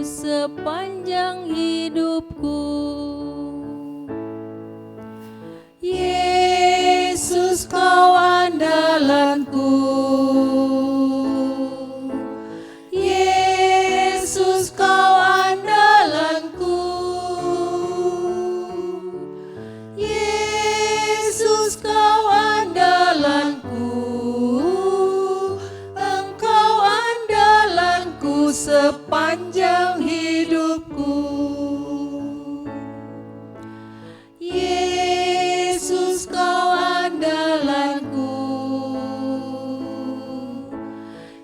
sepanjang hidupku. Yesus, kau andalanku. Yesus, kau andalanku. Yesus, kau andalanku. Engkau andalanku sepanjang hidupku. Yesus, kau andalanku.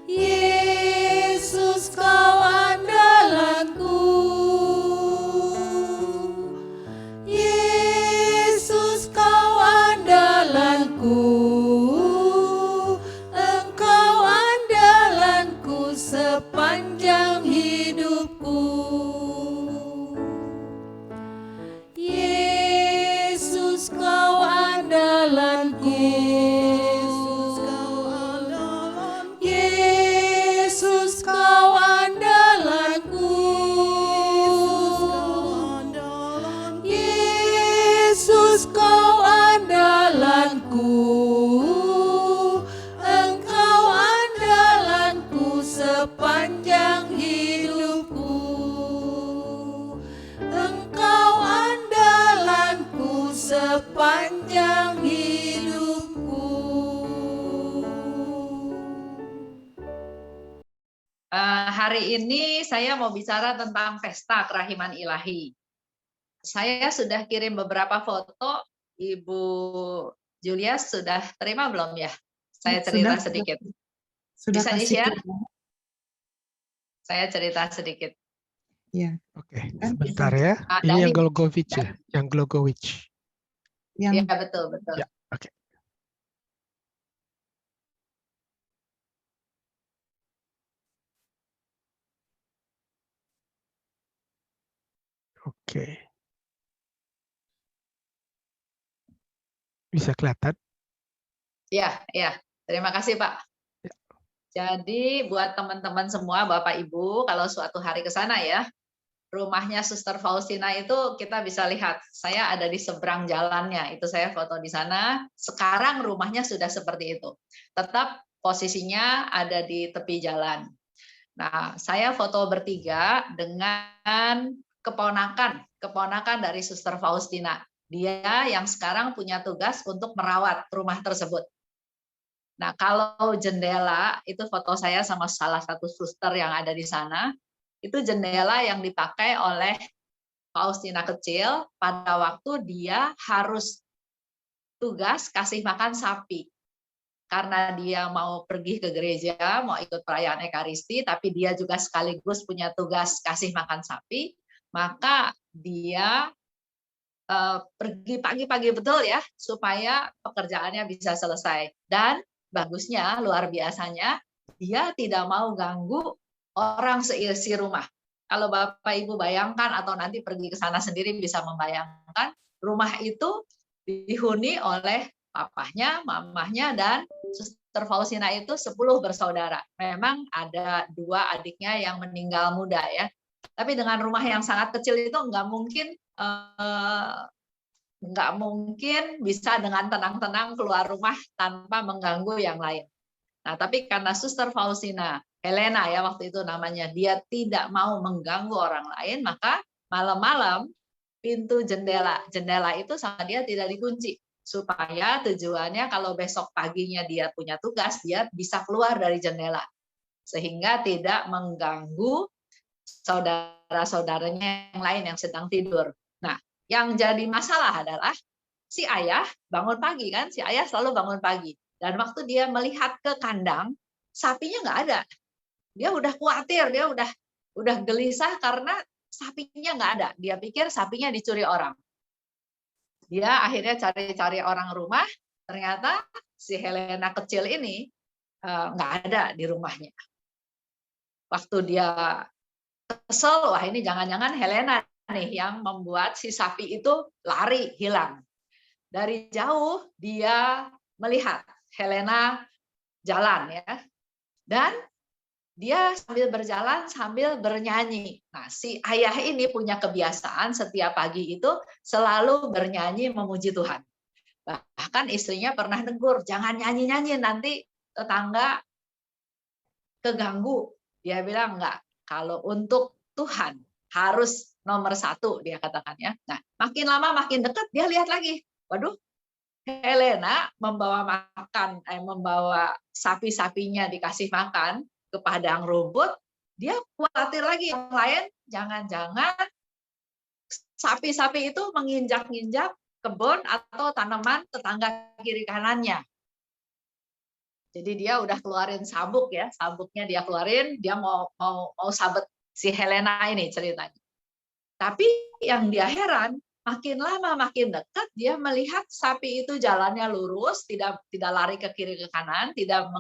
Yesus, kau andalanku. Yesus, kau andalanku. Engkau andalanku sepanjang hidupku. Yesus, kau andalanku. Yesus, kau andalanku. Yesus, kau andalanku. Engkau andalanku sepanjang hidupku. Engkau andalanku sepanjang hidupku. Hari ini saya mau bicara tentang pesta kerahiman ilahi. Saya sudah kirim beberapa foto. Ibu Julia sudah terima belum ya? Saya cerita sedikit. Sudah Bisa kasih di-share? ke- Saya cerita sedikit. Ya, Oke, Kan sebentar bisa. ya. Ah, Ini yang dari- Glogovic ya, yang Glogovic. Ya, yang betul. Ya, oke. Oke. Bisa kelihatan? Ya. Terima kasih, Pak. Ya. Jadi buat teman-teman semua, Bapak Ibu, kalau suatu hari ke sana ya, rumahnya Suster Faustina itu kita bisa lihat. Saya ada di seberang jalannya, itu saya foto di sana. Sekarang rumahnya sudah seperti itu. Tetap posisinya ada di tepi jalan. Nah, saya foto bertiga dengan keponakan dari Suster Faustina. Dia yang sekarang punya tugas untuk merawat rumah tersebut. Nah, kalau jendela, itu foto saya sama salah satu suster yang ada di sana, itu jendela yang dipakai oleh Faustina kecil pada waktu dia harus tugas kasih makan sapi. Karena dia mau pergi ke gereja, mau ikut perayaan Ekaristi, tapi dia juga sekaligus punya tugas kasih makan sapi, maka dia pergi pagi-pagi betul ya, supaya pekerjaannya bisa selesai. Dan bagusnya, luar biasanya, dia tidak mau ganggu orang seisi rumah. Kalau Bapak Ibu bayangkan atau nanti pergi ke sana sendiri bisa membayangkan, rumah itu dihuni oleh papahnya, mamahnya, dan Suster Faustina itu 10 bersaudara. Memang ada 2 adiknya yang meninggal muda ya. Tapi dengan rumah yang sangat kecil itu nggak mungkin bisa dengan tenang-tenang keluar rumah tanpa mengganggu yang lain. Nah, tapi karena Suster Faustina, Helena ya waktu itu namanya, dia tidak mau mengganggu orang lain, maka malam-malam pintu jendela itu sama dia tidak dikunci. Supaya tujuannya kalau besok paginya dia punya tugas, dia bisa keluar dari jendela. Sehingga tidak mengganggu saudara-saudaranya yang lain yang sedang tidur. Nah, yang jadi masalah adalah si ayah bangun pagi kan, si ayah selalu bangun pagi. Dan waktu dia melihat ke kandang, sapinya nggak ada. Dia udah khawatir, dia udah gelisah karena sapinya nggak ada. Dia pikir sapinya dicuri orang. Dia akhirnya cari-cari orang rumah, ternyata si Helena kecil ini nggak ada di rumahnya. Waktu dia kesel, wah ini jangan-jangan Helena nih yang membuat si sapi itu lari, hilang. Dari jauh dia melihat Helena jalan ya. Dan dia sambil berjalan sambil bernyanyi. Nah, si ayah ini punya kebiasaan setiap pagi itu selalu bernyanyi memuji Tuhan. Bahkan istrinya pernah negur, jangan nyanyi-nyanyi, nanti tetangga keganggu. Dia bilang enggak, kalau untuk Tuhan harus nomor satu, dia katakan ya. Nah, makin lama makin dekat dia lihat lagi, waduh, Helena membawa sapi-sapinya dikasih makan ke padang rumput, dia khawatir lagi yang lain, jangan-jangan sapi-sapi itu menginjak-injak kebun atau tanaman tetangga kiri kanannya. Jadi dia udah keluarin sabuk ya, sabuknya dia keluarin, dia mau sabet si Helena ini ceritanya. Tapi yang dia heran, makin lama makin dekat dia melihat sapi itu jalannya lurus, tidak lari ke kiri ke kanan, tidak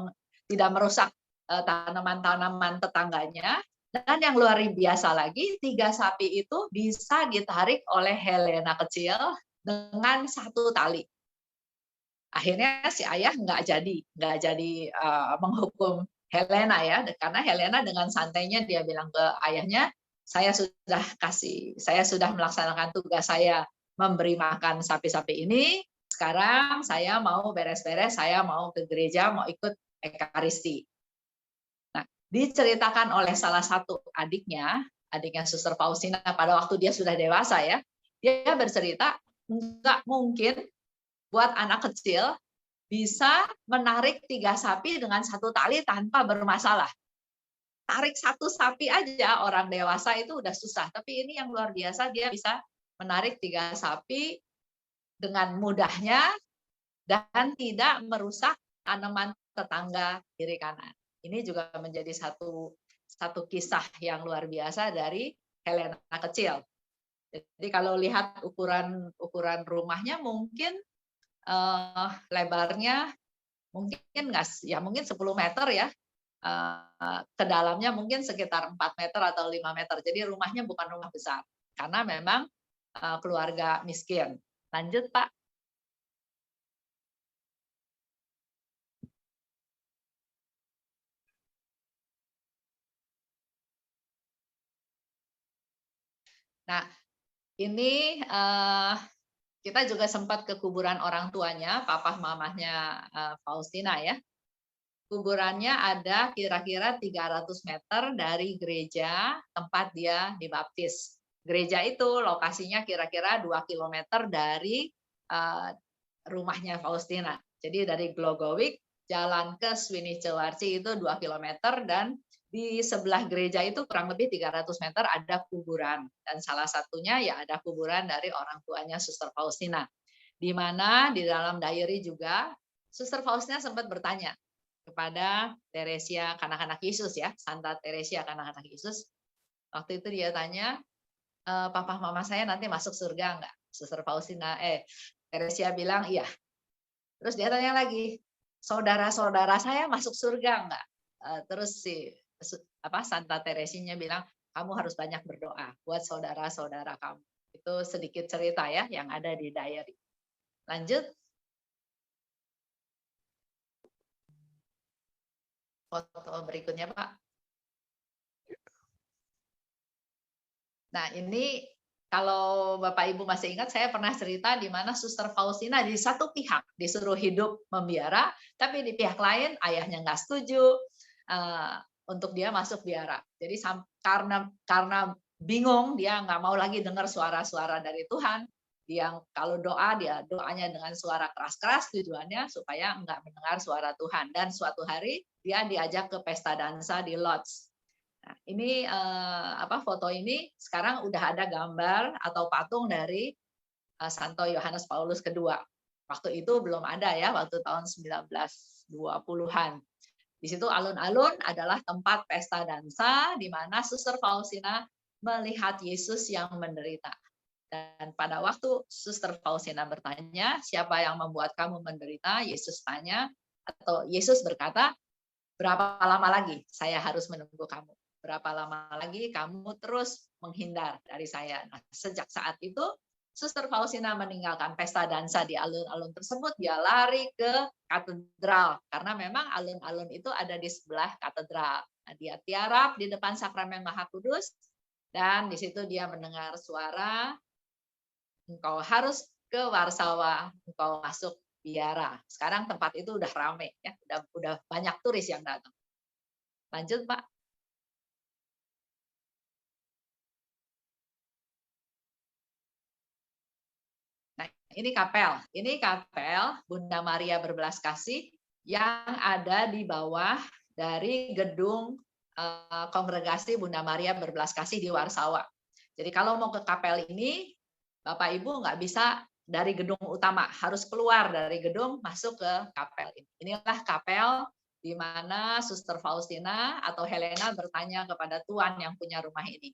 merusak tanaman-tanaman tetangganya. Dan yang luar biasa lagi, 3 sapi itu bisa ditarik oleh Helena kecil dengan 1 tali. Akhirnya si ayah nggak jadi menghukum Helena ya, karena Helena dengan santainya dia bilang ke ayahnya, saya sudah melaksanakan tugas saya memberi makan sapi-sapi ini, sekarang saya mau beres-beres, saya mau ke gereja, mau ikut Ekaristi. Nah, diceritakan oleh salah satu adiknya Suster Faustina pada waktu dia sudah dewasa ya, dia bercerita, nggak mungkin buat anak kecil bisa menarik 3 sapi dengan 1 tali tanpa bermasalah. Tarik 1 sapi aja orang dewasa itu udah susah, tapi ini yang luar biasa, dia bisa menarik 3 sapi dengan mudahnya dan tidak merusak tanaman tetangga kiri kanan. Ini juga menjadi satu kisah yang luar biasa dari Helena kecil. Jadi kalau lihat ukuran rumahnya mungkin lebarnya mungkin nggak ya mungkin 10 meter ya, ke dalamnya mungkin sekitar 4 meter atau 5 meter. Jadi rumahnya bukan rumah besar karena memang keluarga miskin. Lanjut Pak. Nah, ini kita juga sempat ke kuburan orang tuanya, papa mamahnya Faustina ya. Kuburannya ada kira-kira 300 meter dari gereja tempat dia dibaptis. Gereja itu lokasinya kira-kira 2 kilometer dari rumahnya Faustina. Jadi dari Glogowik jalan ke Swinicewarci itu 2 kilometer dan di sebelah gereja itu kurang lebih 300 meter ada kuburan. Dan salah satunya ya ada kuburan dari orang tuanya Suster Faustina. Di mana di dalam diary juga Suster Faustina sempat bertanya kepada Teresia Kanak-Kanak Yesus ya, Santa Teresia Kanak-Kanak Yesus. Waktu itu dia tanya, papa mama saya nanti masuk surga enggak? Suster Faustina, Teresia bilang iya. Terus dia tanya lagi, saudara-saudara saya masuk surga enggak? Terus Santa Teresinya bilang, kamu harus banyak berdoa buat saudara-saudara kamu. Itu sedikit cerita ya yang ada di diary. Lanjut. Foto berikutnya, Pak. Nah, ini kalau Bapak Ibu masih ingat, saya pernah cerita di mana Suster Faustina di satu pihak disuruh hidup membiara, tapi di pihak lain ayahnya nggak setuju untuk dia masuk biara. Jadi karena bingung, dia nggak mau lagi dengar suara-suara dari Tuhan. Dia kalau doa, dia doanya dengan suara keras-keras, tujuannya supaya nggak mendengar suara Tuhan. Dan suatu hari dia diajak ke pesta dansa di Lodz. Nah, ini foto ini sekarang udah ada gambar atau patung dari Santo Yohanes Paulus II. Waktu itu belum ada ya, waktu tahun 1920-an. Di situ alun-alun adalah tempat pesta dansa di mana Suster Faustina melihat Yesus yang menderita. Dan pada waktu Suster Faustina bertanya, siapa yang membuat kamu menderita? Yesus tanya, atau Yesus berkata, berapa lama lagi saya harus menunggu kamu? Berapa lama lagi kamu terus menghindar dari saya? Nah, sejak saat itu Suster Faustina meninggalkan pesta dansa di alun-alun tersebut, dia lari ke katedral karena memang alun-alun itu ada di sebelah katedral. Nah, dia tiarap di depan sakramen Maha Kudus dan di situ dia mendengar suara, engkau harus ke Warsawa, engkau masuk biara. Sekarang tempat itu udah rame ya, udah banyak turis yang datang. Lanjut, Pak. Nah, ini kapel Bunda Maria Berbelas Kasih yang ada di bawah dari gedung kongregasi Bunda Maria Berbelas Kasih di Warsawa. Jadi kalau mau ke kapel ini, Bapak Ibu nggak bisa dari gedung utama, harus keluar dari gedung masuk ke kapel ini. Inilah kapel di mana Suster Faustina atau Helena bertanya kepada Tuan yang punya rumah ini.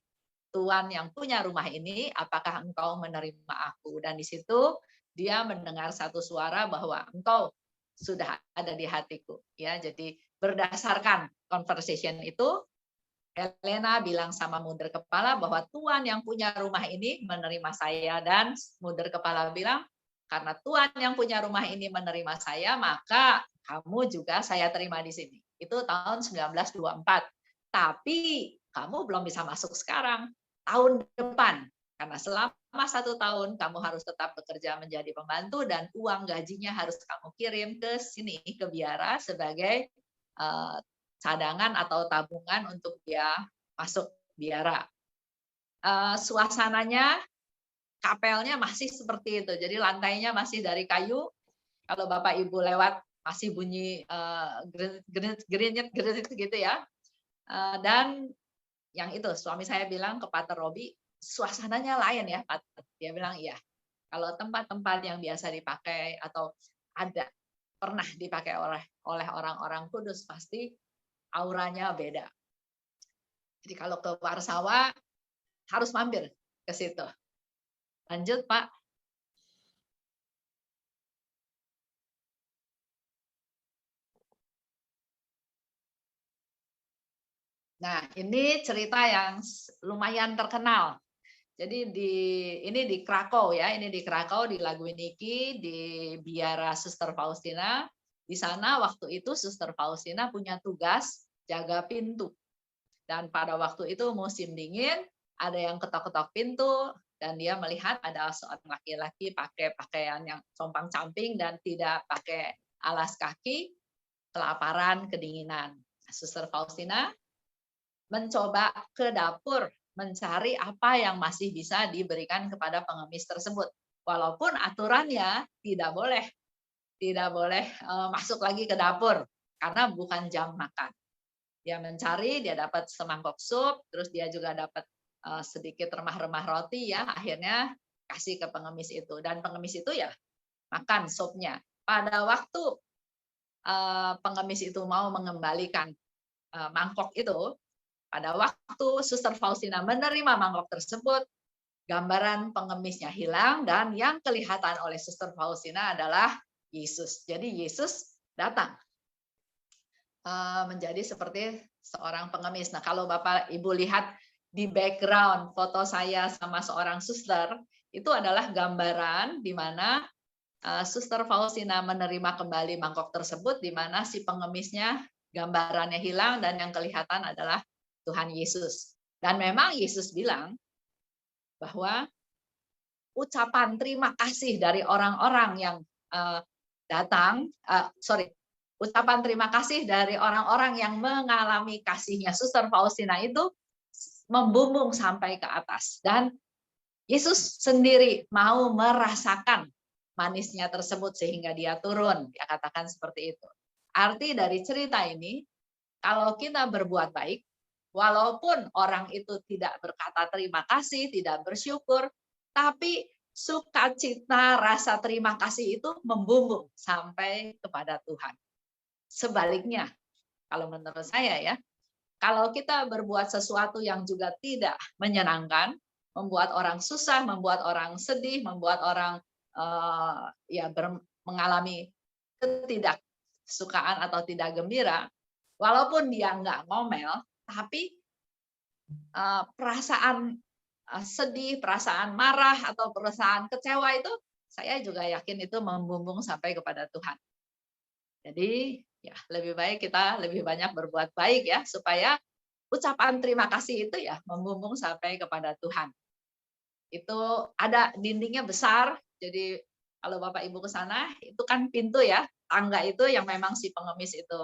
Tuan yang punya rumah ini, apakah engkau menerima aku? Dan di situ dia mendengar satu suara bahwa engkau sudah ada di hatiku. Ya, jadi berdasarkan conversation itu, Helena bilang sama mundur kepala bahwa Tuan yang punya rumah ini menerima saya, dan mundur kepala bilang, karena Tuan yang punya rumah ini menerima saya, maka kamu juga saya terima di sini. Itu tahun 1924. Tapi kamu belum bisa masuk sekarang, tahun depan. Karena selama 1 tahun kamu harus tetap bekerja menjadi pembantu dan uang gajinya harus kamu kirim ke sini, ke biara sebagai cadangan atau tabungan untuk dia masuk biara. Suasananya, kapelnya masih seperti itu. Jadi lantainya masih dari kayu. Kalau Bapak Ibu lewat masih bunyi gerinyet gitu ya. Dan yang itu suami saya bilang ke Pater Robi, suasananya lain ya, Pater. Dia bilang iya. Kalau tempat-tempat yang biasa dipakai atau ada pernah dipakai oleh orang-orang kudus, pasti auranya beda. Jadi kalau ke Warsawa harus mampir ke situ. Lanjut, Pak. Nah, ini cerita yang lumayan terkenal. Jadi ini di Krakow ya, ini di Krakow, di Lagwiniki, di biara Suster Faustina. Di sana waktu itu Suster Faustina punya tugas jaga pintu. Dan pada waktu itu musim dingin, ada yang ketok-ketok pintu, dan dia melihat ada seorang laki-laki pakai pakaian yang compang-camping dan tidak pakai alas kaki, kelaparan, kedinginan. Suster Faustina mencoba ke dapur mencari apa yang masih bisa diberikan kepada pengemis tersebut. Walaupun aturannya tidak boleh masuk lagi ke dapur karena bukan jam makan. Dia mencari, dia dapat semangkok sup, terus dia juga dapat sedikit remah-remah roti ya, akhirnya kasih ke pengemis itu, dan pengemis itu ya makan supnya. Pada waktu pengemis itu mau mengembalikan mangkok itu, pada waktu Suster Faustina menerima mangkok tersebut, gambaran pengemisnya hilang dan yang kelihatan oleh Suster Faustina adalah Yesus. Jadi Yesus datang menjadi seperti seorang pengemis. Nah, kalau Bapak Ibu lihat di background foto saya sama seorang suster, itu adalah gambaran di mana Suster Faustina menerima kembali mangkok tersebut, di mana si pengemisnya gambarannya hilang dan yang kelihatan adalah Tuhan Yesus. Dan memang Yesus bilang bahwa ucapan terima kasih dari orang-orang yang ucapan terima kasih dari orang-orang yang mengalami kasihnya Suster Faustina itu membumbung sampai ke atas. Dan Yesus sendiri mau merasakan manisnya tersebut sehingga dia turun. Dia katakan seperti itu. Arti dari cerita ini, kalau kita berbuat baik, walaupun orang itu tidak berkata terima kasih, tidak bersyukur, tapi sukacita rasa terima kasih itu membumbung sampai kepada Tuhan. Sebaliknya, kalau menurut saya ya, kalau kita berbuat sesuatu yang juga tidak menyenangkan, membuat orang susah, membuat orang sedih, membuat orang mengalami ketidaksukaan atau tidak gembira, walaupun dia nggak ngomel, tapi perasaan sedih, perasaan marah atau perasaan kecewa itu saya juga yakin itu membumbung sampai kepada Tuhan. Jadi ya lebih baik kita lebih banyak berbuat baik ya supaya ucapan terima kasih itu ya membumbung sampai kepada Tuhan. Itu ada dindingnya besar, jadi kalau Bapak Ibu ke sana itu kan pintu ya, tangga itu yang memang si pengemis itu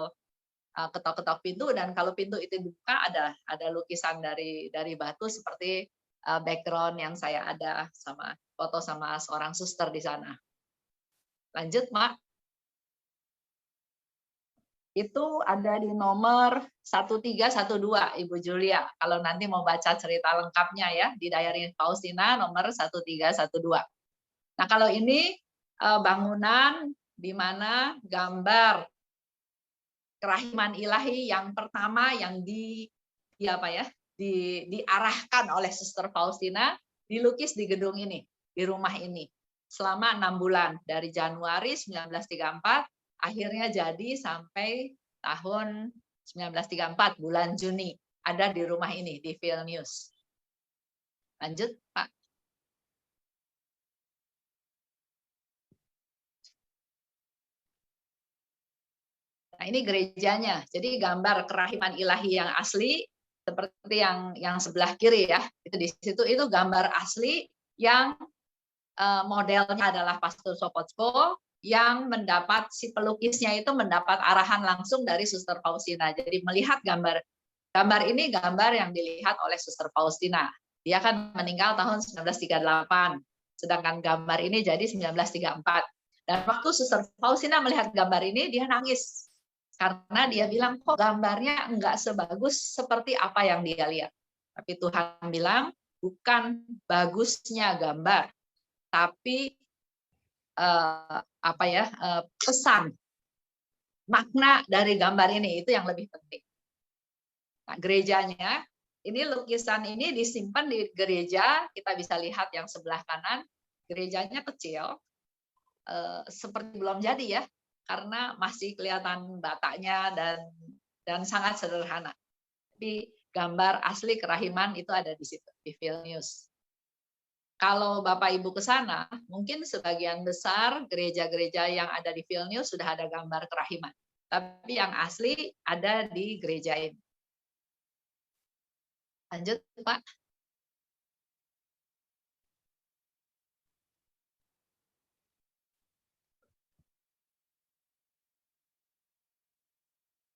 ketok-ketok pintu, dan kalau pintu itu dibuka ada lukisan dari batu seperti background yang saya ada sama foto sama seorang suster di sana. Lanjut, Mak. Itu ada di nomor 1312, Ibu Julia. Kalau nanti mau baca cerita lengkapnya ya, di Diary Faustina nomor 1312. Nah, kalau ini bangunan di mana gambar kerahiman ilahi yang pertama yang diarahkan oleh Suster Faustina dilukis di gedung ini, di rumah ini selama 6 bulan dari Januari 1934 akhirnya jadi sampai tahun 1934 bulan Juni ada di rumah ini di Vilnius. Lanjut, Pak. Nah, ini gerejanya. Jadi gambar kerahiman ilahi yang asli seperti yang sebelah kiri ya. Itu di situ itu gambar asli yang modelnya adalah Pastor Sopocko yang mendapat si pelukisnya itu mendapat arahan langsung dari Suster Faustina. Jadi melihat gambar ini gambar yang dilihat oleh Suster Faustina. Dia kan meninggal tahun 1938. Sedangkan gambar ini jadi 1934. Dan waktu Suster Faustina melihat gambar ini dia nangis. Karena dia bilang kok gambarnya enggak sebagus seperti apa yang dia lihat. Tapi Tuhan bilang bukan bagusnya gambar, tapi pesan makna dari gambar ini itu yang lebih penting. Nah, gerejanya ini lukisan ini disimpan di gereja, kita bisa lihat yang sebelah kanan, gerejanya kecil, seperti belum jadi ya, karena masih kelihatan bataknya dan sangat sederhana. Tapi gambar asli kerahiman itu ada di situ di Vilnius. Kalau Bapak Ibu ke sana, mungkin sebagian besar gereja-gereja yang ada di Vilnius sudah ada gambar kerahiman. Tapi yang asli ada di gereja ini. Lanjut, Pak.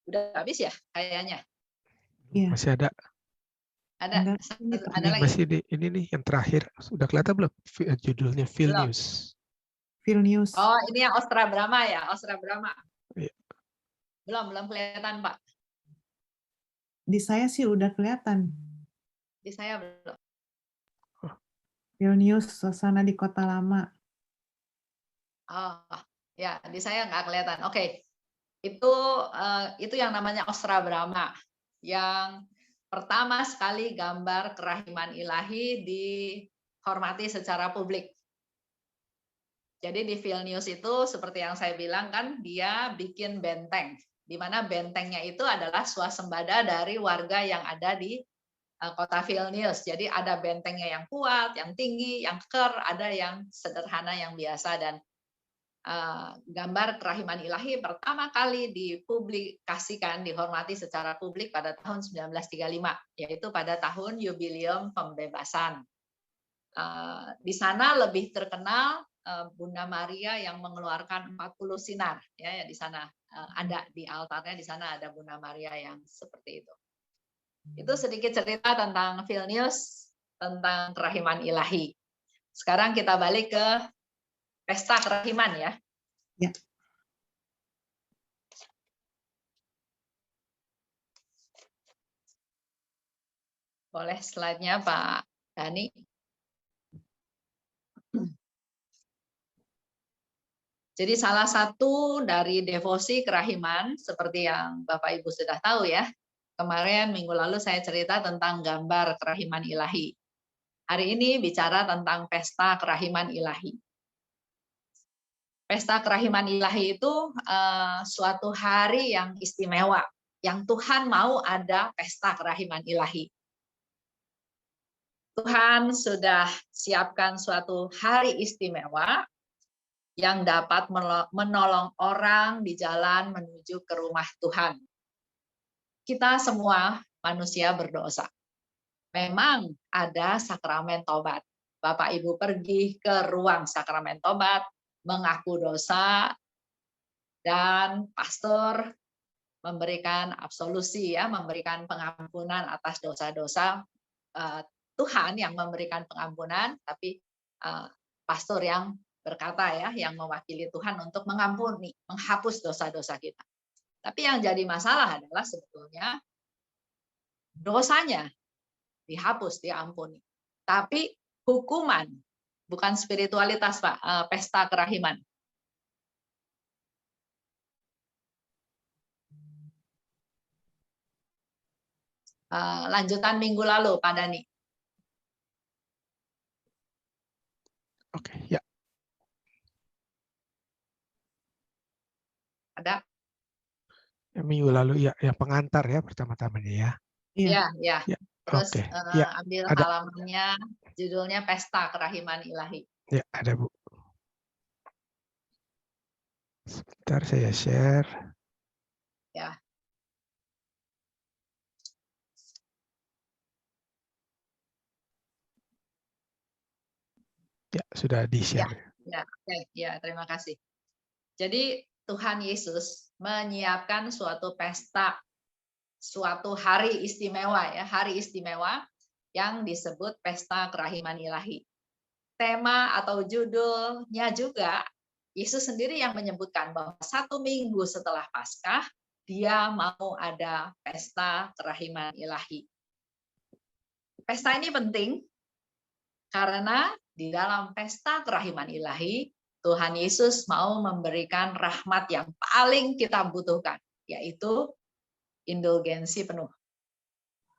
Udah habis ya kayaknya? Iya. Masih ada. Ada Ini lagi. masih ini nih yang terakhir. Sudah kelihatan belum? Judulnya Vilnius. Vilnius. Oh, ini yang Ostra Brahma ya, Ostra Brahma. Iya. Belum kelihatan, Pak. Di saya sih udah kelihatan. Di saya belum. Vilnius, suasana di kota lama. Oh, ya, di saya nggak kelihatan. Oke. Itu yang namanya Ostra Brahma. Yang pertama sekali gambar kerahiman ilahi dihormati secara publik. Jadi di Vilnius itu seperti yang saya bilang kan dia bikin benteng, di mana bentengnya itu adalah swasembada dari warga yang ada di kota Vilnius. Jadi ada bentengnya yang kuat, yang tinggi, yang keker, ada yang sederhana, yang biasa, dan gambar kerahiman ilahi pertama kali dipublikasikan, dihormati secara publik pada tahun 1935, yaitu pada tahun yubileum pembebasan. Di sana lebih terkenal Bunda Maria yang mengeluarkan 40 sinar, ya di sana ada di altarnya, di sana ada Bunda Maria yang seperti itu. Itu sedikit cerita tentang Vilnius, tentang kerahiman ilahi. Sekarang kita balik ke pesta kerahiman ya. Ya. Boleh slide-nya Pak Dani. Jadi salah satu dari devosi kerahiman, seperti yang Bapak Ibu sudah tahu ya, kemarin minggu lalu saya cerita tentang gambar kerahiman ilahi. Hari ini bicara tentang pesta kerahiman ilahi. Pesta kerahiman ilahi itu suatu hari yang istimewa, yang Tuhan mau ada pesta kerahiman ilahi. Tuhan sudah siapkan suatu hari istimewa yang dapat menolong orang di jalan menuju ke rumah Tuhan. Kita semua manusia berdosa. Memang ada sakramen tobat. Bapak Ibu pergi ke ruang sakramen tobat, mengaku dosa, dan pastor memberikan absolusi, ya, memberikan pengampunan atas dosa-dosa. Tuhan yang memberikan pengampunan, tapi pastor yang berkata, ya, yang mewakili Tuhan untuk mengampuni, menghapus dosa-dosa kita. Tapi yang jadi masalah adalah sebetulnya dosanya dihapus, diampuni. Tapi hukuman, bukan spiritualitas, Pak, pesta kerahiman. Lanjutan minggu lalu, Pak Dani. Oke, ya. Ada? Ya, minggu lalu ya, yang pengantar ya pertama-tamanya ya. Ya, ya. Ya, Terus oke. Ya, ambil ada. halamannya, judulnya Pesta Kerahiman Ilahi. Ya, ada Bu. Sebentar saya share. Ya. Ya, sudah di-share. Ya, oke. Ya, terima kasih. Jadi Tuhan Yesus menyiapkan suatu pesta, suatu hari istimewa, ya, hari istimewa yang disebut Pesta Kerahiman Ilahi. Tema atau judulnya juga Yesus sendiri yang menyebutkan bahwa 1 minggu setelah Paskah dia mau ada pesta kerahiman ilahi. Pesta ini penting karena di dalam pesta kerahiman ilahi Tuhan Yesus mau memberikan rahmat yang paling kita butuhkan, yaitu indulgensi penuh.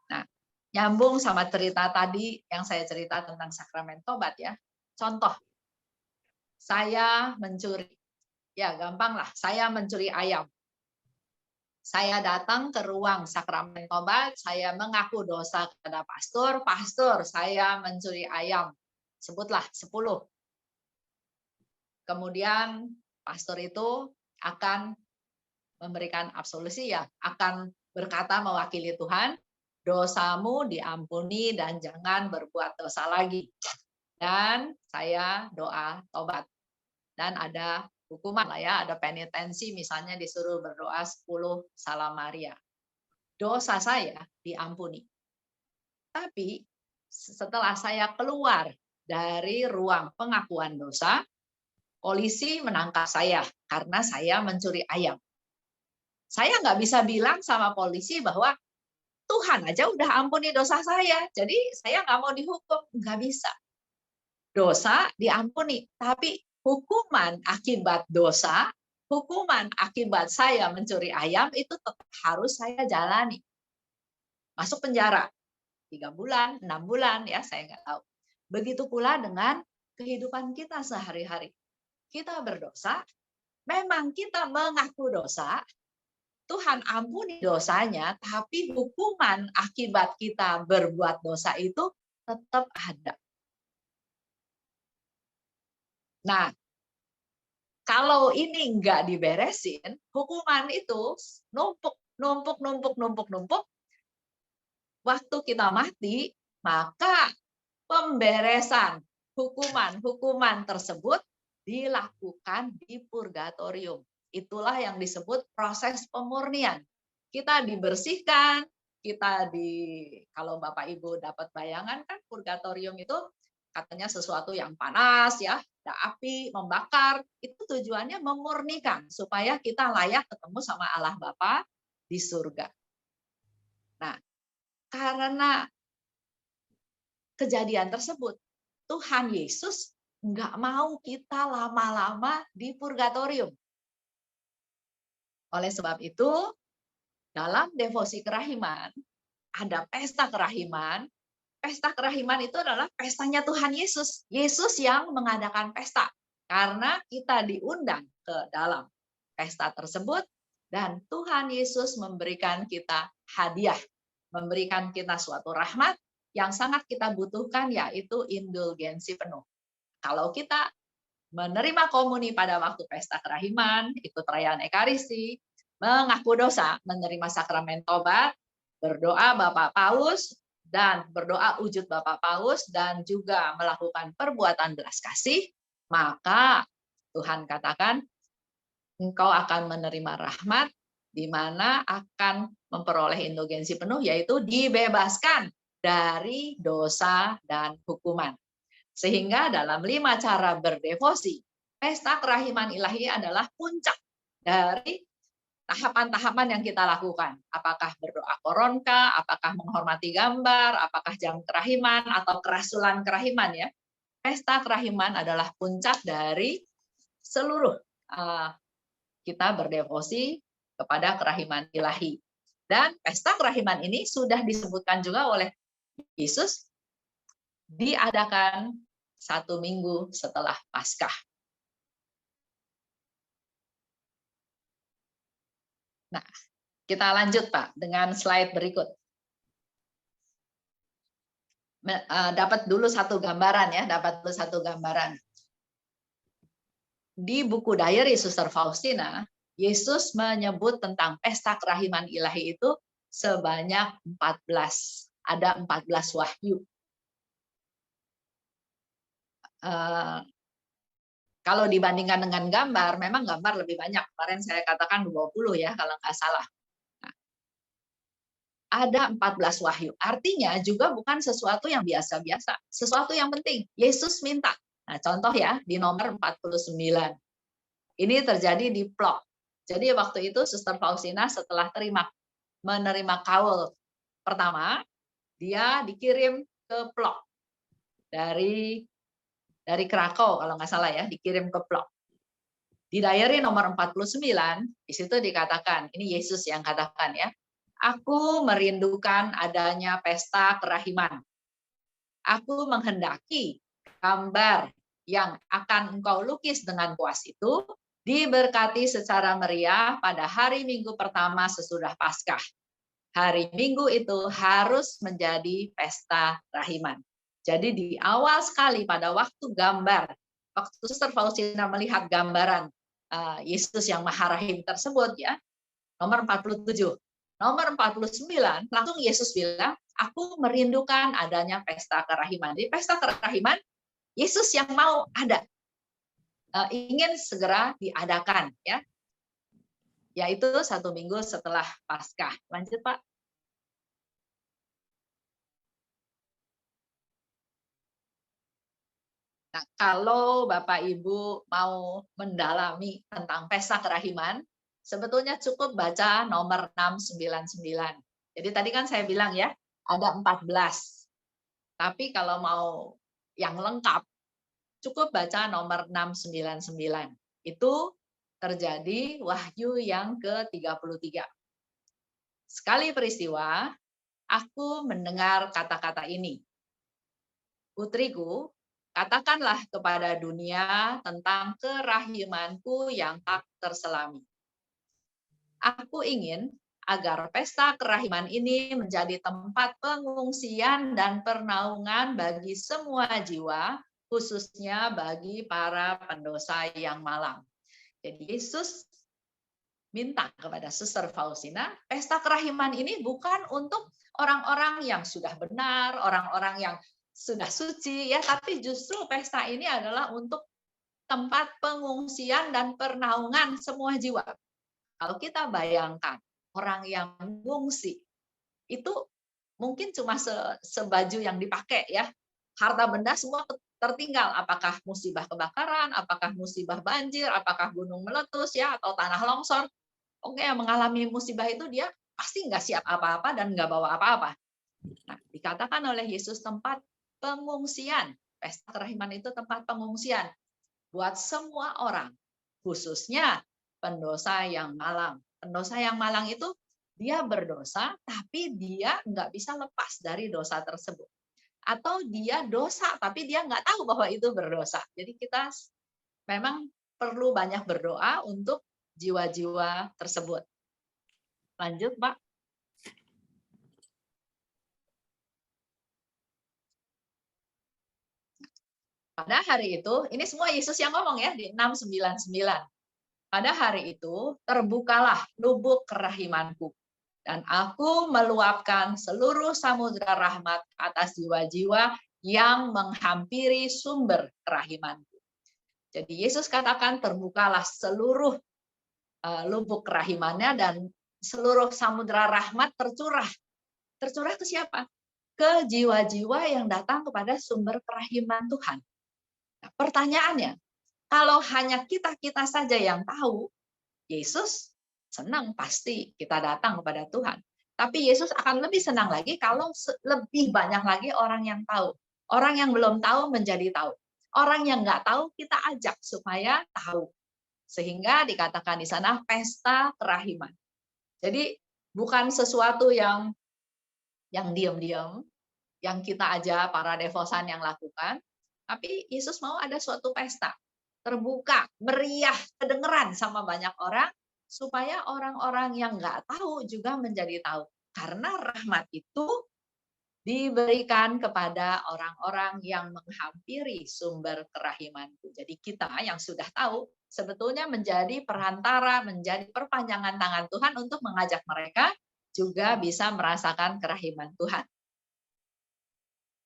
Nah, nyambung sama cerita tadi yang saya cerita tentang sakramen tobat, ya. Contoh, saya mencuri. Ya, gampang lah. Saya mencuri ayam. Saya datang ke ruang sakramen tobat, saya mengaku dosa kepada pastor, pastor, saya mencuri ayam. Sebutlah 10. Kemudian pastor itu akan memberikan absolusi, ya, akan berkata mewakili Tuhan, dosamu diampuni dan jangan berbuat dosa lagi. Dan saya doa tobat. Dan ada hukuman lah, ya, ada penitensi, misalnya disuruh berdoa 10 Salam Maria. Dosa saya diampuni. Tapi setelah saya keluar dari ruang pengakuan dosa, polisi menangkap saya karena saya mencuri ayam. Saya nggak bisa bilang sama polisi bahwa Tuhan aja udah ampuni dosa saya, jadi saya nggak mau dihukum. Nggak bisa. Dosa diampuni, tapi hukuman akibat dosa, hukuman akibat saya mencuri ayam itu tetap harus saya jalani. Masuk penjara 3 bulan, 6 bulan, ya, saya nggak tahu. Begitu pula dengan kehidupan kita sehari-hari. Kita berdosa, memang kita mengaku dosa, Tuhan ampuni dosanya, tapi hukuman akibat kita berbuat dosa itu tetap ada. Nah, kalau ini nggak diberesin, hukuman itu numpuk. Waktu kita mati, maka pemberesan hukuman tersebut dilakukan di purgatorium. Itulah yang disebut proses pemurnian. Kita dibersihkan, kalau Bapak Ibu dapat bayangan kan purgatorium itu katanya sesuatu yang panas, ya, ada api membakar, itu tujuannya memurnikan supaya kita layak ketemu sama Allah Bapa di surga. Nah, karena kejadian tersebut, Tuhan Yesus nggak mau kita lama-lama di purgatorium. Oleh sebab itu, dalam devosi kerahiman, ada pesta kerahiman. Pesta kerahiman itu adalah pestanya Tuhan Yesus. Yesus yang mengadakan pesta. Karena kita diundang ke dalam pesta tersebut, dan Tuhan Yesus memberikan kita hadiah. Memberikan kita suatu rahmat, yang sangat kita butuhkan yaitu indulgensi penuh. Kalau kita menerima komuni pada waktu pesta kerahiman, ikut perayaan Ekaristi, mengaku dosa, menerima sakramen tobat, berdoa Bapak Paus, dan berdoa wujud Bapak Paus, dan juga melakukan perbuatan belas kasih, maka Tuhan katakan, engkau akan menerima rahmat, di mana akan memperoleh indulgensi penuh, yaitu dibebaskan dari dosa dan hukuman. Sehingga dalam 5 cara berdevosi, pesta kerahiman ilahi adalah puncak dari tahapan-tahapan yang kita lakukan. Apakah berdoa koronka, apakah menghormati gambar, apakah jam kerahiman, atau kerasulan kerahiman ya. Pesta kerahiman adalah puncak dari seluruh kita berdevosi kepada kerahiman ilahi. Dan pesta kerahiman ini sudah disebutkan juga oleh Yesus diadakan 1 minggu setelah Paskah. Nah, kita lanjut Pak dengan slide berikut. Dapat dulu satu gambaran ya, Di buku diary Suster Faustina, Yesus menyebut tentang pesta kerahiman ilahi itu sebanyak 14. Ada 14 wahyu. Kalau dibandingkan dengan gambar, memang gambar lebih banyak. Kemarin saya katakan 20 ya, kalau nggak salah. Nah, ada 14 wahyu. Artinya juga bukan sesuatu yang biasa-biasa. Sesuatu yang penting. Yesus minta. Nah, contoh ya, di nomor 49. Ini terjadi di Plok. Jadi waktu itu Suster Faustina setelah menerima kaul pertama, dia dikirim ke Plok. Dari Krakow kalau nggak salah ya, dikirim ke Plok. Di diary nomor 49, di situ dikatakan, ini Yesus yang katakan ya, aku merindukan adanya pesta kerahiman. Aku menghendaki gambar yang akan engkau lukis dengan kuas itu diberkati secara meriah pada hari Minggu pertama sesudah Paskah. Hari Minggu itu harus menjadi pesta kerahiman. Jadi di awal sekali pada waktu Suster Faustina melihat gambaran Yesus yang Maha Rahim tersebut ya, nomor 47. Nomor 49, langsung Yesus bilang, aku merindukan adanya pesta kerahiman. Jadi pesta kerahiman, Yesus yang mau ada. Ingin segera diadakan ya. Yaitu 1 minggu setelah Paskah. Lanjut Pak. Nah, kalau Bapak Ibu mau mendalami tentang pesta kerahiman, sebetulnya cukup baca nomor 699. Jadi tadi kan saya bilang ya, ada 14. Tapi kalau mau yang lengkap, cukup baca nomor 699. Itu terjadi wahyu yang ke-33. Sekali peristiwa, aku mendengar kata-kata ini. Putriku, katakanlah kepada dunia tentang kerahimanku yang tak terselami. Aku ingin agar pesta kerahiman ini menjadi tempat pengungsian dan pernaungan bagi semua jiwa, khususnya bagi para pendosa yang malang. Jadi Yesus minta kepada Suster Faustina, pesta kerahiman ini bukan untuk orang-orang yang sudah benar, orang-orang yang sudah suci ya, tapi justru pesta ini adalah untuk tempat pengungsian dan pernaungan semua jiwa. Kalau kita bayangkan orang yang mengungsi itu mungkin cuma sebaju yang dipakai ya, harta benda semua tertinggal, apakah musibah kebakaran, apakah musibah banjir, apakah gunung meletus ya, atau tanah longsor. Oke, yang mengalami musibah itu dia pasti nggak siap apa-apa dan nggak bawa apa-apa. Nah, dikatakan oleh Yesus tempat pengungsian. Pesta kerahiman itu tempat pengungsian buat semua orang, khususnya pendosa yang malang. Pendosa yang malang itu dia berdosa, tapi dia nggak bisa lepas dari dosa tersebut. Atau dia dosa, tapi dia nggak tahu bahwa itu berdosa. Jadi kita memang perlu banyak berdoa untuk jiwa-jiwa tersebut. Lanjut, Pak. Pada hari itu, ini semua Yesus yang ngomong ya di 6:99. Pada hari itu terbukalah lubuk kerahimanku dan aku meluapkan seluruh samudera rahmat atas jiwa-jiwa yang menghampiri sumber kerahimanku. Jadi Yesus katakan terbukalah seluruh lubuk kerahimannya dan seluruh samudera rahmat tercurah. Tercurah ke siapa? Ke jiwa-jiwa yang datang kepada sumber kerahiman Tuhan. Nah, pertanyaannya, kalau hanya kita-kita saja yang tahu, Yesus senang pasti kita datang kepada Tuhan. Tapi Yesus akan lebih senang lagi kalau lebih banyak lagi orang yang tahu. Orang yang belum tahu menjadi tahu. Orang yang nggak tahu kita ajak supaya tahu. Sehingga dikatakan di sana pesta kerahiman. Jadi bukan sesuatu yang diam-diam, yang kita aja para devosan yang lakukan, tapi Yesus mau ada suatu pesta terbuka, meriah, kedengeran sama banyak orang, supaya orang-orang yang nggak tahu juga menjadi tahu. Karena rahmat itu diberikan kepada orang-orang yang menghampiri sumber kerahimanku. Jadi kita yang sudah tahu, sebetulnya menjadi perantara, menjadi perpanjangan tangan Tuhan untuk mengajak mereka juga bisa merasakan kerahiman Tuhan.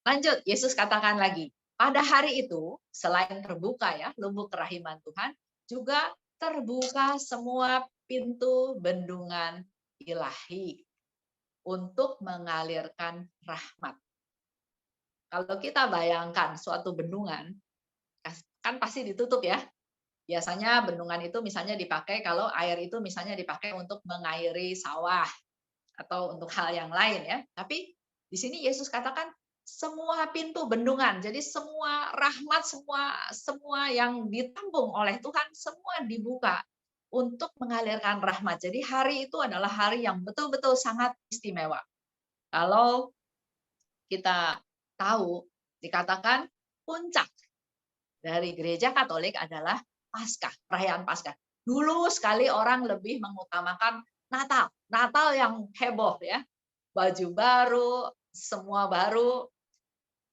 Lanjut, Yesus katakan lagi, pada hari itu, selain terbuka ya, lubuk kerahiman Tuhan, juga terbuka semua pintu bendungan ilahi untuk mengalirkan rahmat. Kalau kita bayangkan suatu bendungan, kan pasti ditutup ya. Biasanya bendungan itu misalnya dipakai kalau air itu misalnya dipakai untuk mengairi sawah atau untuk hal yang lain ya. Tapi di sini Yesus katakan semua pintu bendungan, jadi semua rahmat, semua yang ditampung oleh Tuhan, semua dibuka untuk mengalirkan rahmat. Jadi hari itu adalah hari yang betul-betul sangat istimewa. Kalau kita tahu, dikatakan puncak dari gereja Katolik adalah Paskah, perayaan Paskah. Dulu sekali orang lebih mengutamakan Natal, Natal yang heboh ya, baju baru, semua baru.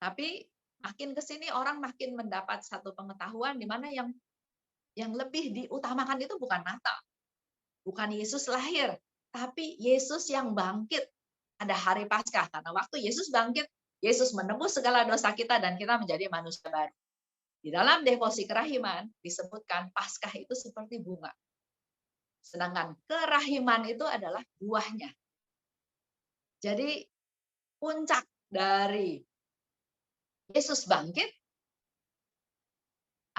Tapi makin ke sini orang makin mendapat satu pengetahuan di mana yang lebih diutamakan itu bukan Natal, bukan Yesus lahir, tapi Yesus yang bangkit. Ada hari Paskah, karena waktu Yesus bangkit, Yesus menebus segala dosa kita dan kita menjadi manusia baru. Di dalam devosi kerahiman disebutkan Paskah itu seperti bunga. Sedangkan kerahiman itu adalah buahnya. Jadi puncak dari Yesus bangkit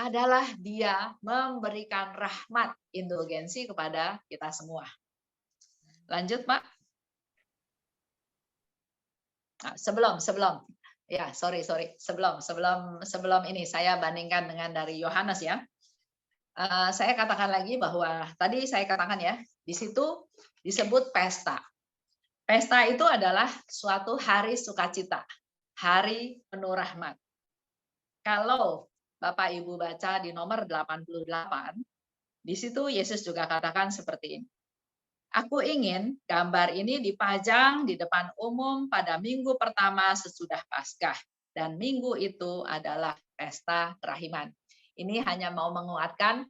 adalah dia memberikan rahmat indulgensi kepada kita semua. Lanjut, Pak. Nah, sebelum ini saya bandingkan dengan dari Yohanes ya. Saya katakan lagi bahwa tadi saya katakan ya, di situ disebut pesta. Pesta itu adalah suatu hari sukacita, hari penuh rahmat. Kalau Bapak Ibu baca di nomor 88, di situ Yesus juga katakan seperti ini. Aku ingin gambar ini dipajang di depan umum pada minggu pertama sesudah Paskah. Dan minggu itu adalah pesta kerahiman. Ini hanya mau menguatkan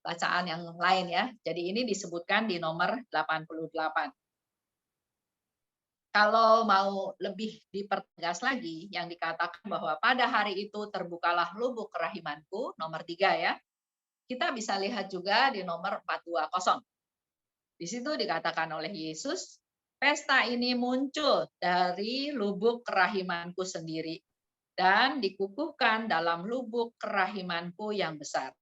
bacaan yang lain ya. Jadi ini disebutkan di nomor 88. Kalau mau lebih dipertegas lagi, yang dikatakan bahwa pada hari itu terbukalah lubuk kerahimanku, nomor 3 ya. Kita bisa lihat juga di nomor 420. Di situ dikatakan oleh Yesus, pesta ini muncul dari lubuk kerahimanku sendiri dan dikukuhkan dalam lubuk kerahimanku yang besar.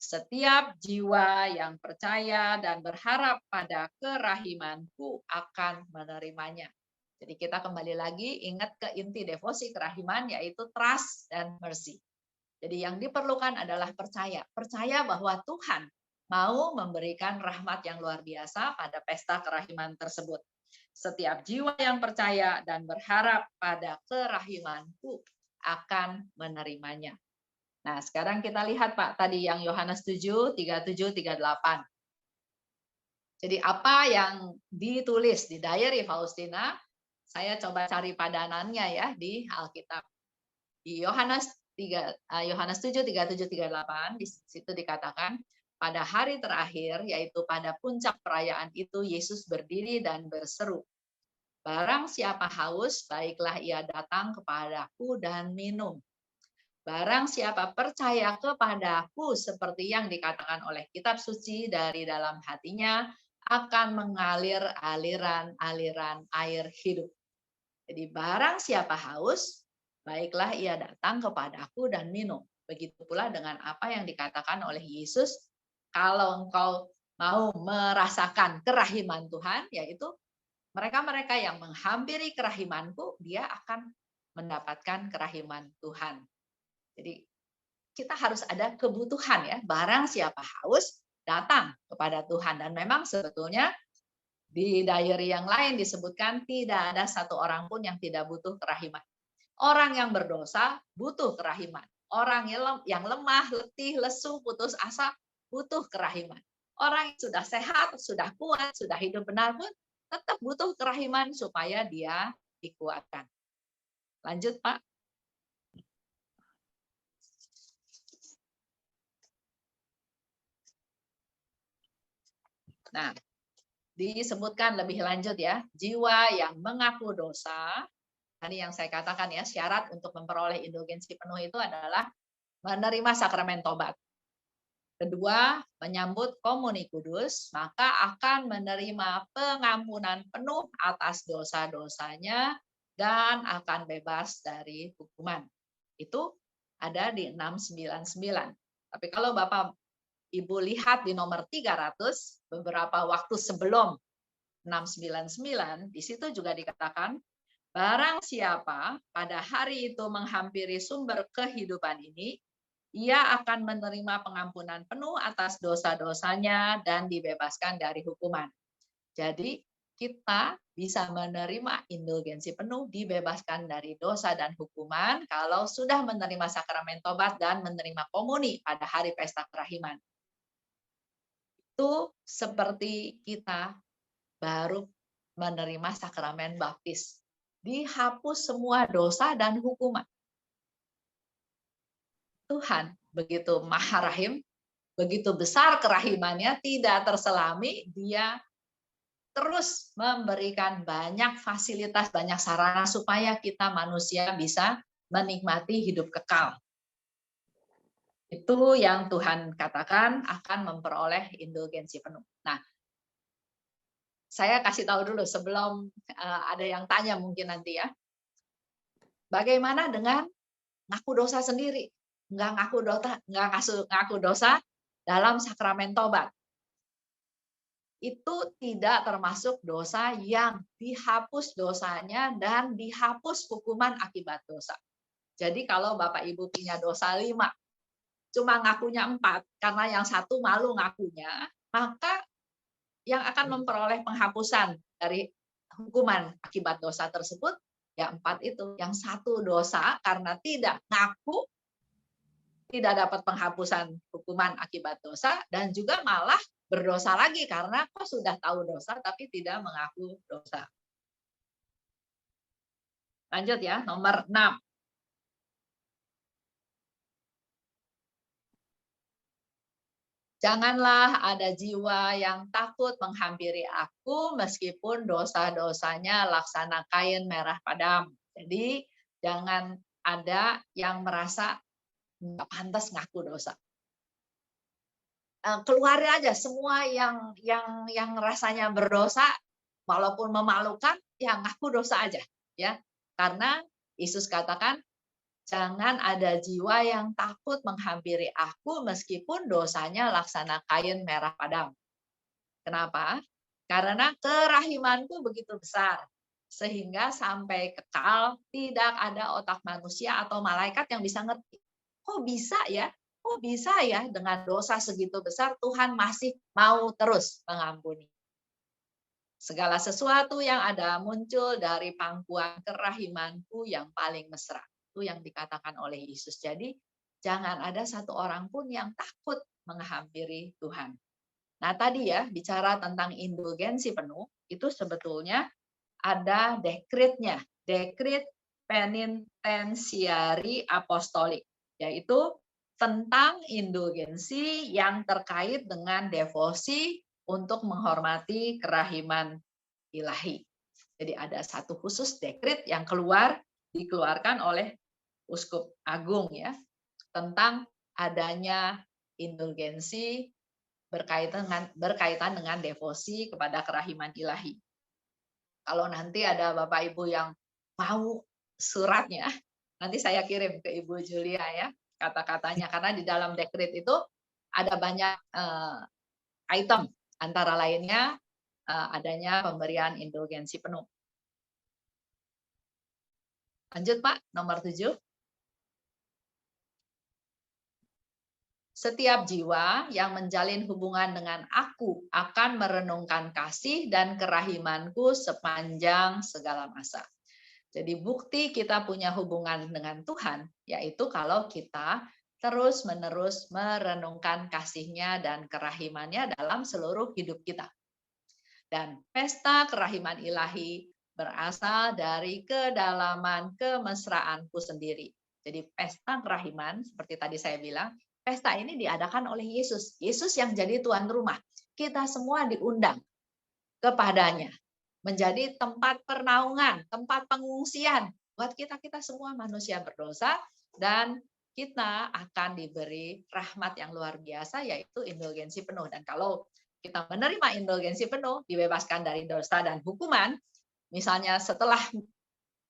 Setiap jiwa yang percaya dan berharap pada kerahimanku akan menerimanya. Jadi kita kembali lagi ingat ke inti devosi kerahiman, yaitu trust dan mercy. Jadi yang diperlukan adalah percaya. Percaya bahwa Tuhan mau memberikan rahmat yang luar biasa pada pesta kerahiman tersebut. Setiap jiwa yang percaya dan berharap pada kerahimanku akan menerimanya. Nah, sekarang kita lihat Pak, tadi yang Yohanes 7, 37, 38. Jadi apa yang ditulis di diary Faustina, saya coba cari padanannya ya di Alkitab. Di Yohanes Yohanes 7, 37, 38, di situ dikatakan, pada hari terakhir, yaitu pada puncak perayaan itu, Yesus berdiri dan berseru, barang siapa haus, baiklah ia datang kepadaku dan minum. Barang siapa percaya kepadaku, seperti yang dikatakan oleh kitab suci, dari dalam hatinya akan mengalir aliran-aliran air hidup. Jadi barang siapa haus, baiklah ia datang kepadaku dan minum. Begitu pula dengan apa yang dikatakan oleh Yesus, kalau engkau mau merasakan kerahiman Tuhan, yaitu mereka-mereka yang menghampiri kerahimanku, dia akan mendapatkan kerahiman Tuhan. Jadi kita harus ada kebutuhan ya, barang siapa haus, datang kepada Tuhan. Dan memang sebetulnya di diary yang lain disebutkan tidak ada satu orang pun yang tidak butuh kerahiman. Orang yang berdosa butuh kerahiman. Orang yang lemah, letih, lesu, putus asa butuh kerahiman. Orang yang sudah sehat, sudah kuat, sudah hidup benar pun tetap butuh kerahiman supaya dia dikuatkan. Lanjut, Pak. Nah, disebutkan lebih lanjut ya, jiwa yang mengaku dosa, tadi yang saya katakan ya, syarat untuk memperoleh indulgensi penuh itu adalah menerima sakramen tobat. Kedua, menyambut komuni kudus, maka akan menerima pengampunan penuh atas dosa-dosanya dan akan bebas dari hukuman. Itu ada di 699. Tapi kalau Bapak Ibu lihat di nomor 300, beberapa waktu sebelum 699, di situ juga dikatakan, barang siapa pada hari itu menghampiri sumber kehidupan ini, ia akan menerima pengampunan penuh atas dosa-dosanya dan dibebaskan dari hukuman. Jadi kita bisa menerima indulgensi penuh, dibebaskan dari dosa dan hukuman kalau sudah menerima sakramen tobat dan menerima komuni pada hari pesta kerahiman. Itu seperti kita baru menerima sakramen baptis. Dihapus semua dosa dan hukuman. Tuhan begitu Maha Rahim, begitu besar kerahimannya, tidak terselami, dia terus memberikan banyak fasilitas, banyak sarana supaya kita manusia bisa menikmati hidup kekal. Itu yang Tuhan katakan akan memperoleh indulgensi penuh. Nah, saya kasih tahu dulu sebelum ada yang tanya mungkin nanti ya. Bagaimana dengan ngaku dosa sendiri? Nggak ngaku dosa dalam sakramen tobat. Itu tidak termasuk dosa yang dihapus dosanya dan dihapus hukuman akibat dosa. Jadi kalau Bapak Ibu punya dosa 5, cuma ngakunya 4, karena yang satu malu ngakunya, maka yang akan memperoleh penghapusan dari hukuman akibat dosa tersebut, ya 4 itu. Yang satu dosa karena tidak ngaku, tidak dapat penghapusan hukuman akibat dosa, dan juga malah berdosa lagi karena kok sudah tahu dosa tapi tidak mengaku dosa. Lanjut ya, nomor 6. Janganlah ada jiwa yang takut menghampiri aku meskipun dosa-dosanya laksana kain merah padam. Jadi jangan ada yang merasa nggak pantas ngaku dosa. Keluarin aja semua yang rasanya berdosa, walaupun memalukan, ya ngaku dosa aja, ya. Karena Yesus katakan, jangan ada jiwa yang takut menghampiri aku meskipun dosanya laksana kain merah padam. Kenapa? Karena kerahimanku begitu besar, sehingga sampai kekal tidak ada otak manusia atau malaikat yang bisa ngerti. Kok bisa ya? Kok bisa ya dengan dosa segitu besar Tuhan masih mau terus mengampuni? Segala sesuatu yang ada muncul dari pangkuan kerahimanku yang paling mesra. Itu yang dikatakan oleh Yesus. Jadi jangan ada satu orang pun yang takut menghampiri Tuhan. Nah tadi ya bicara tentang indulgensi penuh, itu sebetulnya ada dekretnya. Dekret penitentiari apostolik. yaitu tentang indulgensi yang terkait dengan devosi untuk menghormati kerahiman ilahi. Jadi ada satu khusus dekret yang dikeluarkan oleh Uskup Agung ya, tentang adanya indulgensi berkaitan dengan devosi kepada kerahiman ilahi. Kalau nanti ada Bapak Ibu yang mau suratnya, nanti saya kirim ke Ibu Julia ya, kata-katanya, karena di dalam dekret itu ada banyak item, antara lainnya adanya pemberian indulgensi penuh. Lanjut Pak, nomor 7. Setiap jiwa yang menjalin hubungan dengan aku akan merenungkan kasih dan kerahimanku sepanjang segala masa. Jadi bukti kita punya hubungan dengan Tuhan, yaitu kalau kita terus-menerus merenungkan kasih-Nya dan kerahimannya dalam seluruh hidup kita. Dan pesta kerahiman ilahi berasal dari kedalaman kemesraanku sendiri. Jadi pesta kerahiman, seperti tadi saya bilang, pesta ini diadakan oleh Yesus. Yesus yang jadi tuan rumah. Kita semua diundang kepadanya. Menjadi tempat pernaungan, tempat pengungsian. Buat kita semua manusia berdosa. Dan kita akan diberi rahmat yang luar biasa, yaitu indulgensi penuh. Dan kalau kita menerima indulgensi penuh, dibebaskan dari dosa dan hukuman, misalnya setelah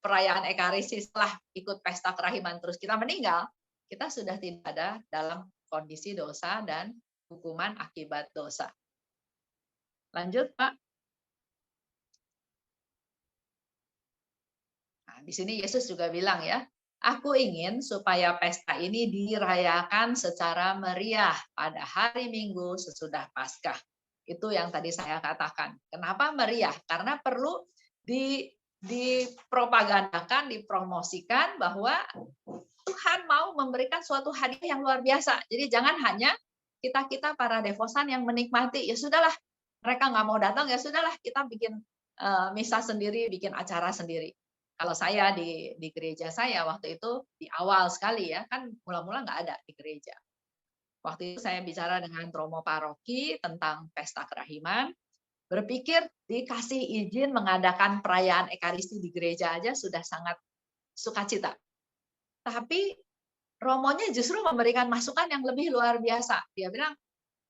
perayaan Ekaristi, setelah ikut pesta kerahiman, terus kita meninggal, kita sudah tidak ada dalam kondisi dosa dan hukuman akibat dosa. Lanjut, Pak. Nah, di sini Yesus juga bilang ya, aku ingin supaya pesta ini dirayakan secara meriah pada hari Minggu sesudah Paskah. Itu yang tadi saya katakan. Kenapa meriah? Karena perlu dipropagandakan, dipromosikan bahwa Tuhan mau memberikan suatu hadiah yang luar biasa. Jadi jangan hanya kita para devosan yang menikmati, ya sudahlah, mereka nggak mau datang, ya sudahlah, kita bikin misa sendiri, bikin acara sendiri. Kalau saya di gereja saya waktu itu di awal sekali ya, kan mula-mula nggak ada di gereja. Waktu itu saya bicara dengan Romo Paroki tentang pesta kerahiman, berpikir dikasih izin mengadakan perayaan Ekaristi di gereja aja sudah sangat sukacita. Tapi Romonya justru memberikan masukan yang lebih luar biasa. Dia bilang,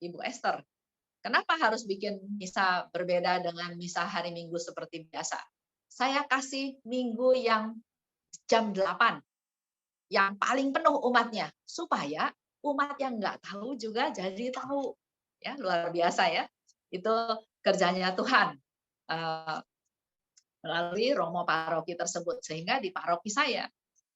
Ibu Esther, kenapa harus bikin misa berbeda dengan misa hari Minggu seperti biasa? Saya kasih Minggu yang jam 8, yang paling penuh umatnya, supaya umat yang nggak tahu juga jadi tahu. Ya, luar biasa ya. Itu kerjanya Tuhan melalui Romo Paroki tersebut. Sehingga di paroki saya,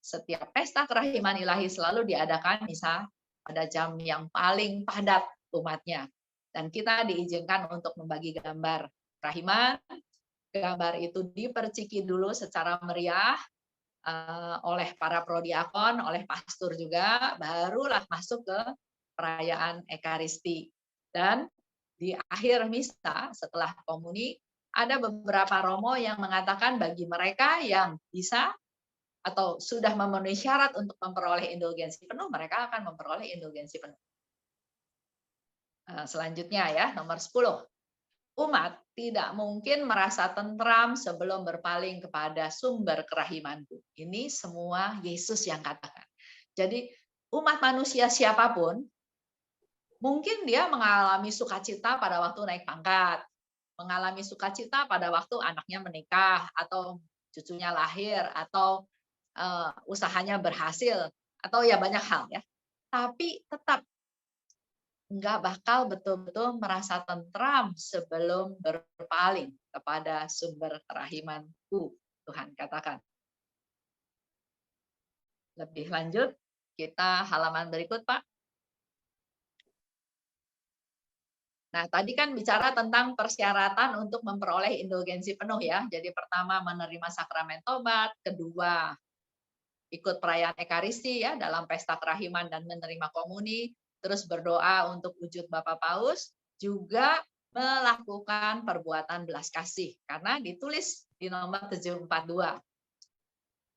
setiap pesta kerahiman ilahi selalu diadakan misa pada jam yang paling padat umatnya. Dan kita diizinkan untuk membagi gambar kerahiman. Gambar itu diperciki dulu secara meriah oleh para prodiakon, oleh pastor juga, barulah masuk ke perayaan Ekaristi. Dan di akhir misa setelah komuni, ada beberapa romo yang mengatakan bagi mereka yang bisa atau sudah memenuhi syarat untuk memperoleh indulgensi penuh, mereka akan memperoleh indulgensi penuh. Selanjutnya ya, nomor 10. Umat tidak mungkin merasa tentram sebelum berpaling kepada sumber kerahimanku. Ini semua Yesus yang katakan. Jadi umat manusia siapapun, mungkin dia mengalami sukacita pada waktu naik pangkat, mengalami sukacita pada waktu anaknya menikah, atau cucunya lahir, atau usahanya berhasil, atau ya banyak hal ya. Tapi tetap nggak bakal betul-betul merasa tentram sebelum berpaling kepada sumber kerahimanku, Tuhan katakan. Lebih lanjut, kita halaman berikut, Pak. Nah, tadi kan bicara tentang persyaratan untuk memperoleh indulgensi penuh ya. Jadi pertama menerima sakramen tobat, kedua ikut perayaan Ekaristi ya dalam pesta kerahiman dan menerima komuni, terus berdoa untuk wujud Bapa Paus, juga melakukan perbuatan belas kasih. Karena ditulis di nomor 742.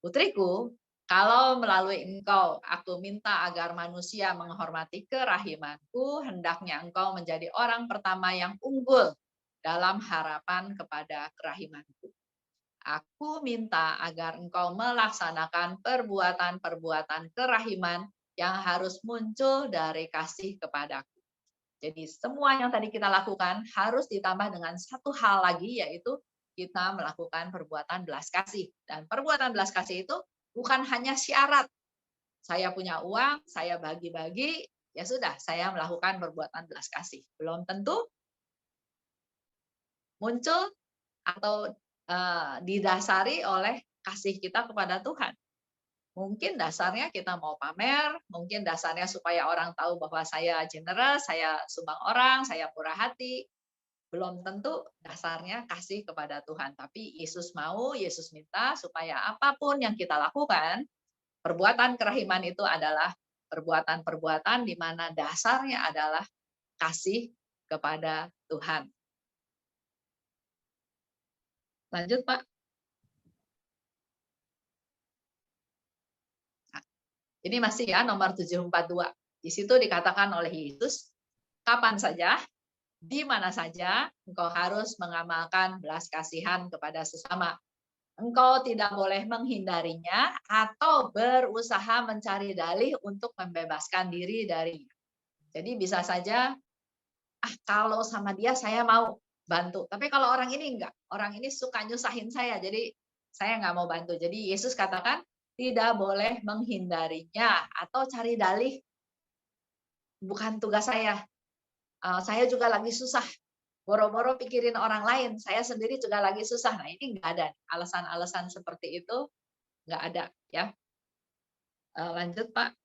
Putriku, Kalau melalui engkau, aku minta agar manusia menghormati kerahimanku, hendaknya engkau menjadi orang pertama yang unggul dalam harapan kepada kerahimanku. Aku minta agar engkau melaksanakan perbuatan-perbuatan kerahiman yang harus muncul dari kasih kepadaku. Jadi semua yang tadi kita lakukan harus ditambah dengan satu hal lagi, yaitu kita melakukan perbuatan belas kasih. Dan perbuatan belas kasih itu bukan hanya syarat, saya punya uang, saya bagi-bagi, ya sudah, saya melakukan perbuatan belas kasih. Belum tentu muncul atau didasari oleh kasih kita kepada Tuhan. Mungkin dasarnya kita mau pamer, mungkin dasarnya supaya orang tahu bahwa saya generous, saya sumbang orang, saya murah hati. Belum tentu dasarnya kasih kepada Tuhan. Tapi Yesus mau, Yesus minta supaya apapun yang kita lakukan, perbuatan kerahiman itu adalah perbuatan-perbuatan di mana dasarnya adalah kasih kepada Tuhan. Lanjut, Pak. Ini masih ya nomor 742. Di situ dikatakan oleh Yesus, kapan saja, di mana saja, engkau harus mengamalkan belas kasihan kepada sesama. Engkau tidak boleh menghindarinya atau berusaha mencari dalih untuk membebaskan diri darinya. Jadi bisa saja, kalau sama dia saya mau bantu. Tapi kalau orang ini enggak, orang ini suka nyusahin saya, jadi saya nggak mau bantu. Jadi Yesus katakan, tidak boleh menghindarinya atau cari dalih, bukan tugas saya. Saya juga lagi susah, boro-boro pikirin orang lain, saya sendiri juga lagi susah. Nah ini nggak ada, alasan-alasan seperti itu nggak ada ya. Lanjut Pak.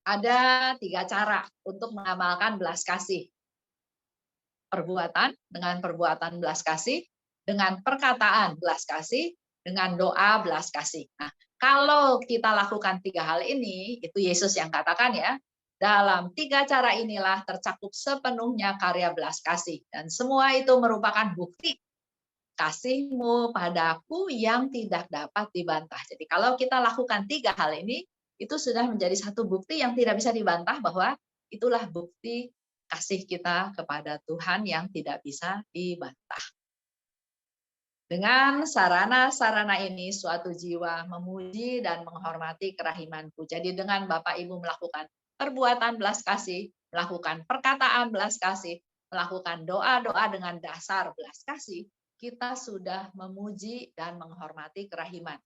Ada 3 cara untuk mengamalkan belas kasih. Perbuatan, dengan perbuatan belas kasih, dengan perkataan belas kasih, dengan doa belas kasih. Nah, kalau kita lakukan 3 hal ini, itu Yesus yang katakan ya, dalam 3 cara inilah tercakup sepenuhnya karya belas kasih. Dan semua itu merupakan bukti kasih-Mu padaku yang tidak dapat dibantah. Jadi kalau kita lakukan 3 hal ini, itu sudah menjadi satu bukti yang tidak bisa dibantah bahwa itulah bukti kasih kita kepada Tuhan yang tidak bisa dibantah. Dengan sarana-sarana ini, suatu jiwa memuji dan menghormati kerahimanku. Jadi dengan Bapak Ibu melakukan perbuatan belas kasih, melakukan perkataan belas kasih, melakukan doa-doa dengan dasar belas kasih, kita sudah memuji dan menghormati kerahiman.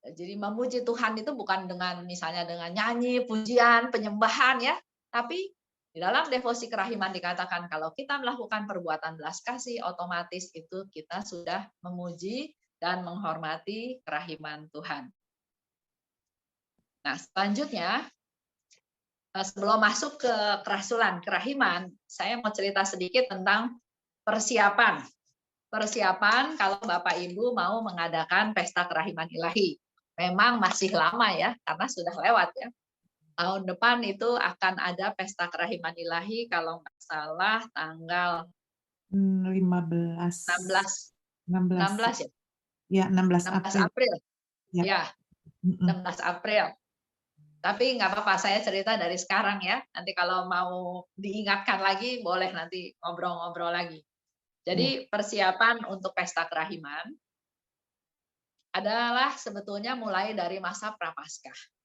Jadi memuji Tuhan itu bukan dengan misalnya dengan nyanyi, pujian, penyembahan ya, tapi di dalam devosi kerahiman dikatakan kalau kita melakukan perbuatan belas kasih, otomatis itu kita sudah memuji dan menghormati kerahiman Tuhan. Nah, selanjutnya sebelum masuk ke kerasulan kerahiman, saya mau cerita sedikit tentang persiapan. Persiapan kalau Bapak Ibu mau mengadakan pesta kerahiman ilahi. Memang masih lama ya, karena sudah lewat ya. Tahun depan itu akan ada pesta kerahiman ilahi kalau nggak salah tanggal 16 ya. Ya, 16 April. Ya. 16 April. Tapi nggak apa-apa, saya cerita dari sekarang ya. Nanti kalau mau diingatkan lagi, boleh nanti ngobrol-ngobrol lagi. Jadi persiapan untuk pesta kerahiman adalah sebetulnya mulai dari masa Prapaskah.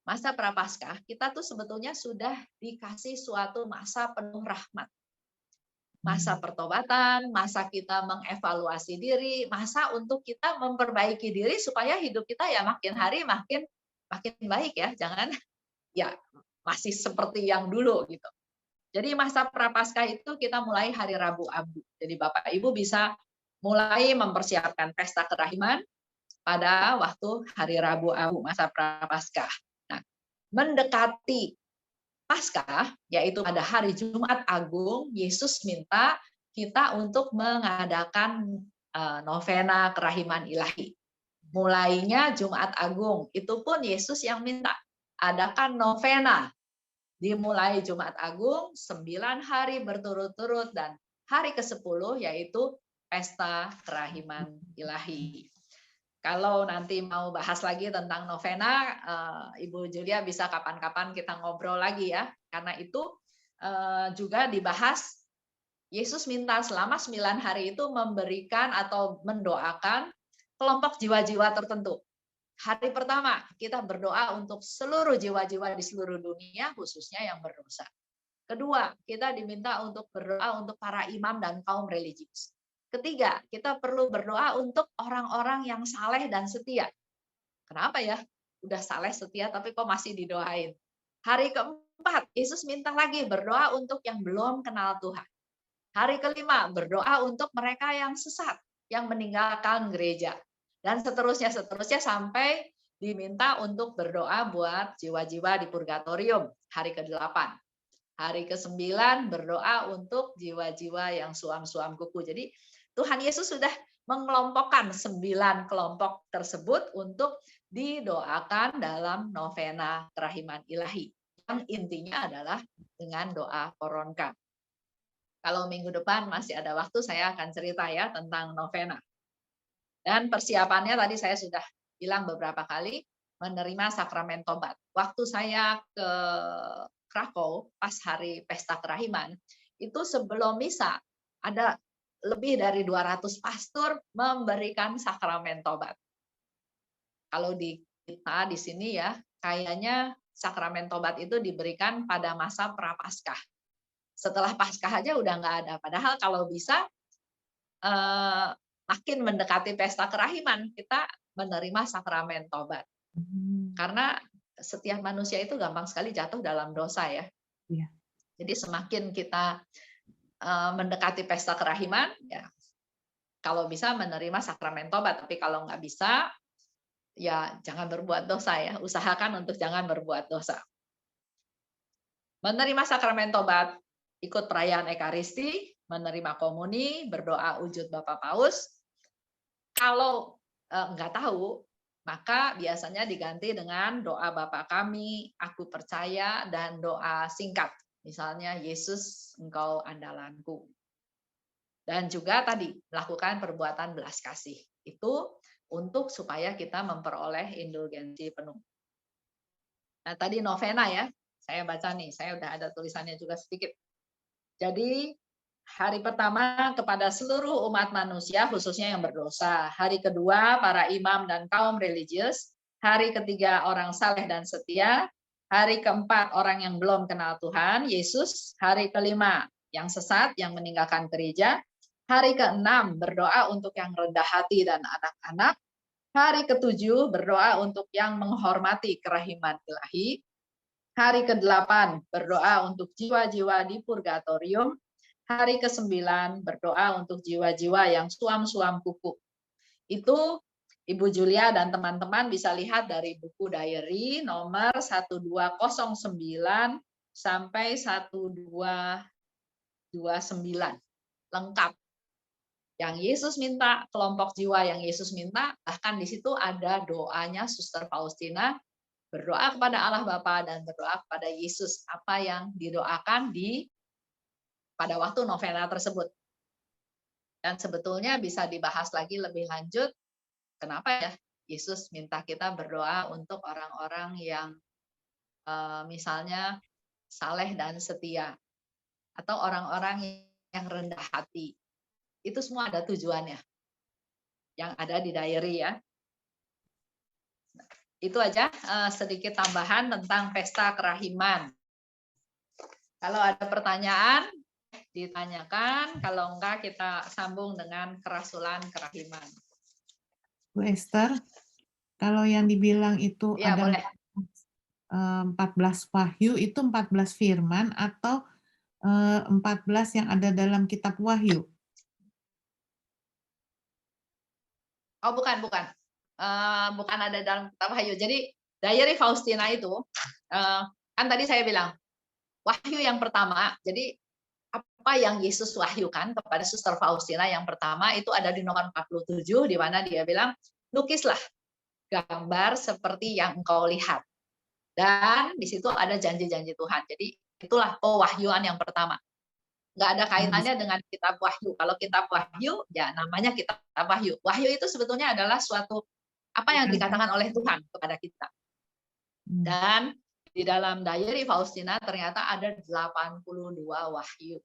Masa Prapaskah, kita tuh sebetulnya sudah dikasih suatu masa penuh rahmat. Masa pertobatan, masa kita mengevaluasi diri, masa untuk kita memperbaiki diri supaya hidup kita ya makin hari makin baik ya. Jangan ya masih seperti yang dulu gitu. Jadi masa Prapaskah itu kita mulai hari Rabu Abu. Jadi Bapak Ibu bisa mulai mempersiapkan pesta kerahiman pada waktu hari Rabu Abu, masa Prapaskah. Nah, mendekati Paskah, yaitu pada hari Jumat Agung, Yesus minta kita untuk mengadakan novena kerahiman ilahi. Mulainya Jumat Agung, itu pun Yesus yang minta, adakan novena. Dimulai Jumat Agung, 9 hari berturut-turut, dan hari ke-10 yaitu Pesta Kerahiman Ilahi. Kalau nanti mau bahas lagi tentang novena, Ibu Julia bisa kapan-kapan kita ngobrol lagi ya. Karena itu juga dibahas, Yesus minta selama 9 hari itu memberikan atau mendoakan kelompok jiwa-jiwa tertentu. Hari pertama kita berdoa untuk seluruh jiwa-jiwa di seluruh dunia, khususnya yang berdosa. Kedua, kita diminta untuk berdoa untuk para imam dan kaum religius. Ketiga, kita perlu berdoa untuk orang-orang yang saleh dan setia. Kenapa ya? Udah saleh setia tapi kok masih didoain. Hari keempat, Yesus minta lagi berdoa untuk yang belum kenal Tuhan. Hari kelima, berdoa untuk mereka yang sesat, yang meninggalkan gereja. Dan seterusnya sampai diminta untuk berdoa buat jiwa-jiwa di purgatorium. Hari ke-8. Hari ke-9 berdoa untuk jiwa-jiwa yang suam-suam kuku. Jadi Tuhan Yesus sudah mengelompokkan 9 kelompok tersebut untuk didoakan dalam novena kerahiman ilahi. Yang intinya adalah dengan doa koronka. Kalau minggu depan masih ada waktu, saya akan cerita ya tentang novena. Dan persiapannya tadi saya sudah bilang beberapa kali, menerima sakramen tobat. Waktu saya ke Krakow pas hari pesta kerahiman, itu sebelum misa ada lebih dari 200 pastor memberikan sakramen tobat. Kalau di kita di sini ya, kayaknya sakramen tobat itu diberikan pada masa prapaskah. Setelah Paskah aja udah nggak ada. Padahal kalau bisa makin mendekati pesta kerahiman, kita menerima sakramen tobat. Karena setiap manusia itu gampang sekali jatuh dalam dosa ya. Iya. Jadi semakin kita mendekati pesta kerahiman, ya kalau bisa menerima sakramen tobat. Tapi kalau nggak bisa, ya jangan berbuat dosa ya. Usahakan untuk jangan berbuat dosa. Menerima sakramen tobat, ikut perayaan Ekaristi, menerima komuni, berdoa wujud Bapa Paus. Kalau nggak tahu, maka biasanya diganti dengan doa Bapa kami, aku percaya, dan doa singkat. Misalnya, Yesus, Engkau andalanku. Dan juga tadi, melakukan perbuatan belas kasih. Itu untuk supaya kita memperoleh indulgensi penuh. Nah, tadi novena ya, saya baca nih, saya udah ada tulisannya juga sedikit. Jadi, hari pertama kepada seluruh umat manusia, khususnya yang berdosa. Hari kedua, para imam dan kaum religius. Hari ketiga, orang saleh dan setia. Hari keempat, orang yang belum kenal Tuhan, Yesus. Hari kelima, yang sesat, yang meninggalkan gereja. Hari keenam, berdoa untuk yang rendah hati dan anak-anak. Hari ketujuh, berdoa untuk yang menghormati kerahiman ilahi. Hari ke-8, berdoa untuk jiwa-jiwa di purgatorium. Hari ke-9, berdoa untuk jiwa-jiwa yang suam-suam kuku. Itu Ibu Julia dan teman-teman bisa lihat dari buku diary nomor 1209 sampai 1229. Lengkap. Yang Yesus minta, kelompok jiwa yang Yesus minta, bahkan di situ ada doanya Suster Faustina, berdoa kepada Allah Bapa dan berdoa kepada Yesus, apa yang didoakan pada waktu novena tersebut. Dan sebetulnya bisa dibahas lagi lebih lanjut, kenapa ya Yesus minta kita berdoa untuk orang-orang yang misalnya saleh dan setia, atau orang-orang yang rendah hati. Itu semua ada tujuannya, yang ada di diary ya. Itu aja sedikit tambahan tentang pesta kerahiman. Kalau ada pertanyaan, ditanyakan. Kalau enggak, kita sambung dengan kerasulan kerahiman. Bu Esther, kalau yang dibilang itu Ya, ada boleh. 14 wahyu, itu 14 firman atau 14 yang ada dalam kitab Wahyu? Oh, bukan. Bukan ada dalam kitab Wahyu. Jadi, diary Faustina itu, kan tadi saya bilang, wahyu yang pertama, jadi apa yang Yesus wahyukan kepada Suster Faustina yang pertama itu ada di nomor 47, di mana dia bilang, lukislah gambar seperti yang engkau lihat. Dan di situ ada janji-janji Tuhan. Jadi itulah pewahyuan yang pertama. nggak ada kaitannya dengan kitab Wahyu. Kalau kitab Wahyu, ya namanya kitab Wahyu. Wahyu itu sebetulnya adalah suatu apa yang dikatakan oleh Tuhan kepada kita. Dan di dalam diary Faustina ternyata ada 82 wahyu.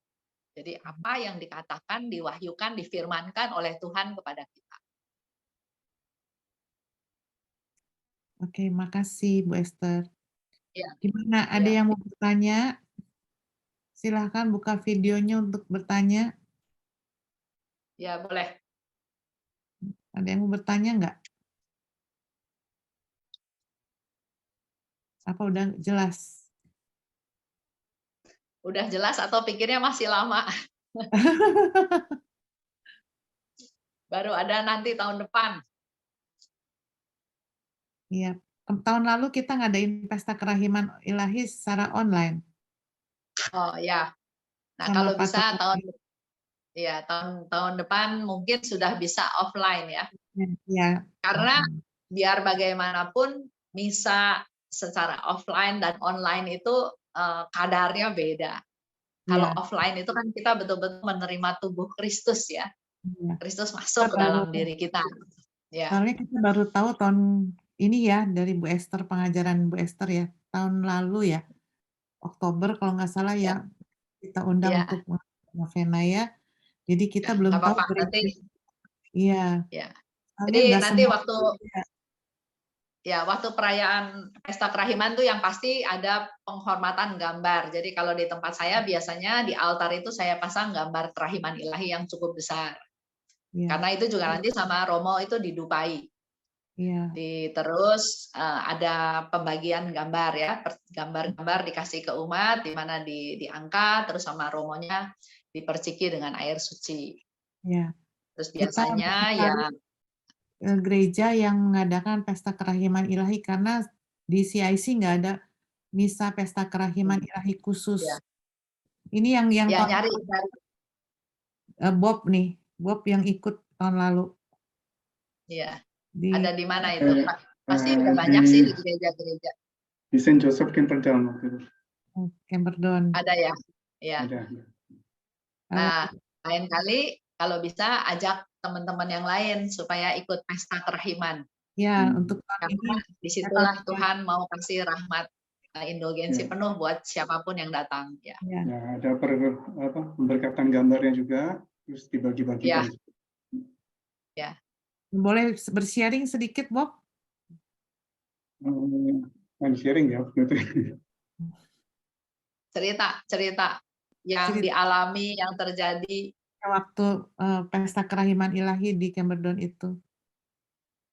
Jadi apa yang dikatakan, diwahyukan, difirmankan oleh Tuhan kepada kita. Oke, makasih Bu Esther. Ya. Gimana, ada Ya. yang mau bertanya? Silahkan buka videonya untuk bertanya. Ya, boleh. Ada yang mau bertanya nggak? Apa udah jelas? Udah jelas atau pikirnya masih lama? Baru ada nanti tahun depan. Iya. Tahun lalu kita ngadain pesta kerahiman ilahi secara online. Oh ya. Nah, Sama kalau Pak bisa Topi. tahun depan mungkin sudah bisa offline ya. Iya. Karena biar bagaimanapun misa secara offline dan online itu kadarnya beda. Kalau offline itu kan kita betul-betul menerima tubuh Kristus ya. Kristus masuk ke dalam diri kita. Ya. Soalnya kita baru tahu tahun ini ya dari Bu Esther, pengajaran Bu Esther ya, tahun lalu ya, Oktober kalau nggak salah ya, kita undang untuk novena ya. Jadi kita belum tahu. Iya. Ya. Soalnya Jadi nggak nanti semua waktu perayaan pesta kerahiman tuh yang pasti ada penghormatan gambar. Jadi kalau di tempat saya biasanya di altar itu saya pasang gambar kerahiman ilahi yang cukup besar. Karena itu juga nanti sama Romo itu didupai. Terus ada pembagian gambar ya, gambar-gambar dikasih ke umat, di mana diangkat, terus sama Romonya diperciki dengan air suci. Terus biasanya ya gereja yang mengadakan pesta kerahiman ilahi, karena di CIC nggak ada misa pesta kerahiman ilahi khusus. Ini yang nyari. Bob nih, Bob yang ikut tahun lalu. Iya. Ada di mana itu? Pasti udah banyak sih di gereja-gereja. Di St. Joseph Camperdown waktu itu. Camperdown. Ada ya? Iya. Ada. Nah, lain kali kalau bisa ajak teman-teman yang lain supaya ikut pesta kerahiman. Ya, untuk karena disitulah Tuhan mau kasih rahmat indulgensi penuh buat siapapun yang datang. Ya, ada pemberkatan gambarnya juga, terus dibagi-bagikan. Ya. Boleh bersharing sedikit, Bob? Sharing ya. Cerita yang dialami, yang terjadi waktu pesta kerahiman ilahi di Camperdown itu.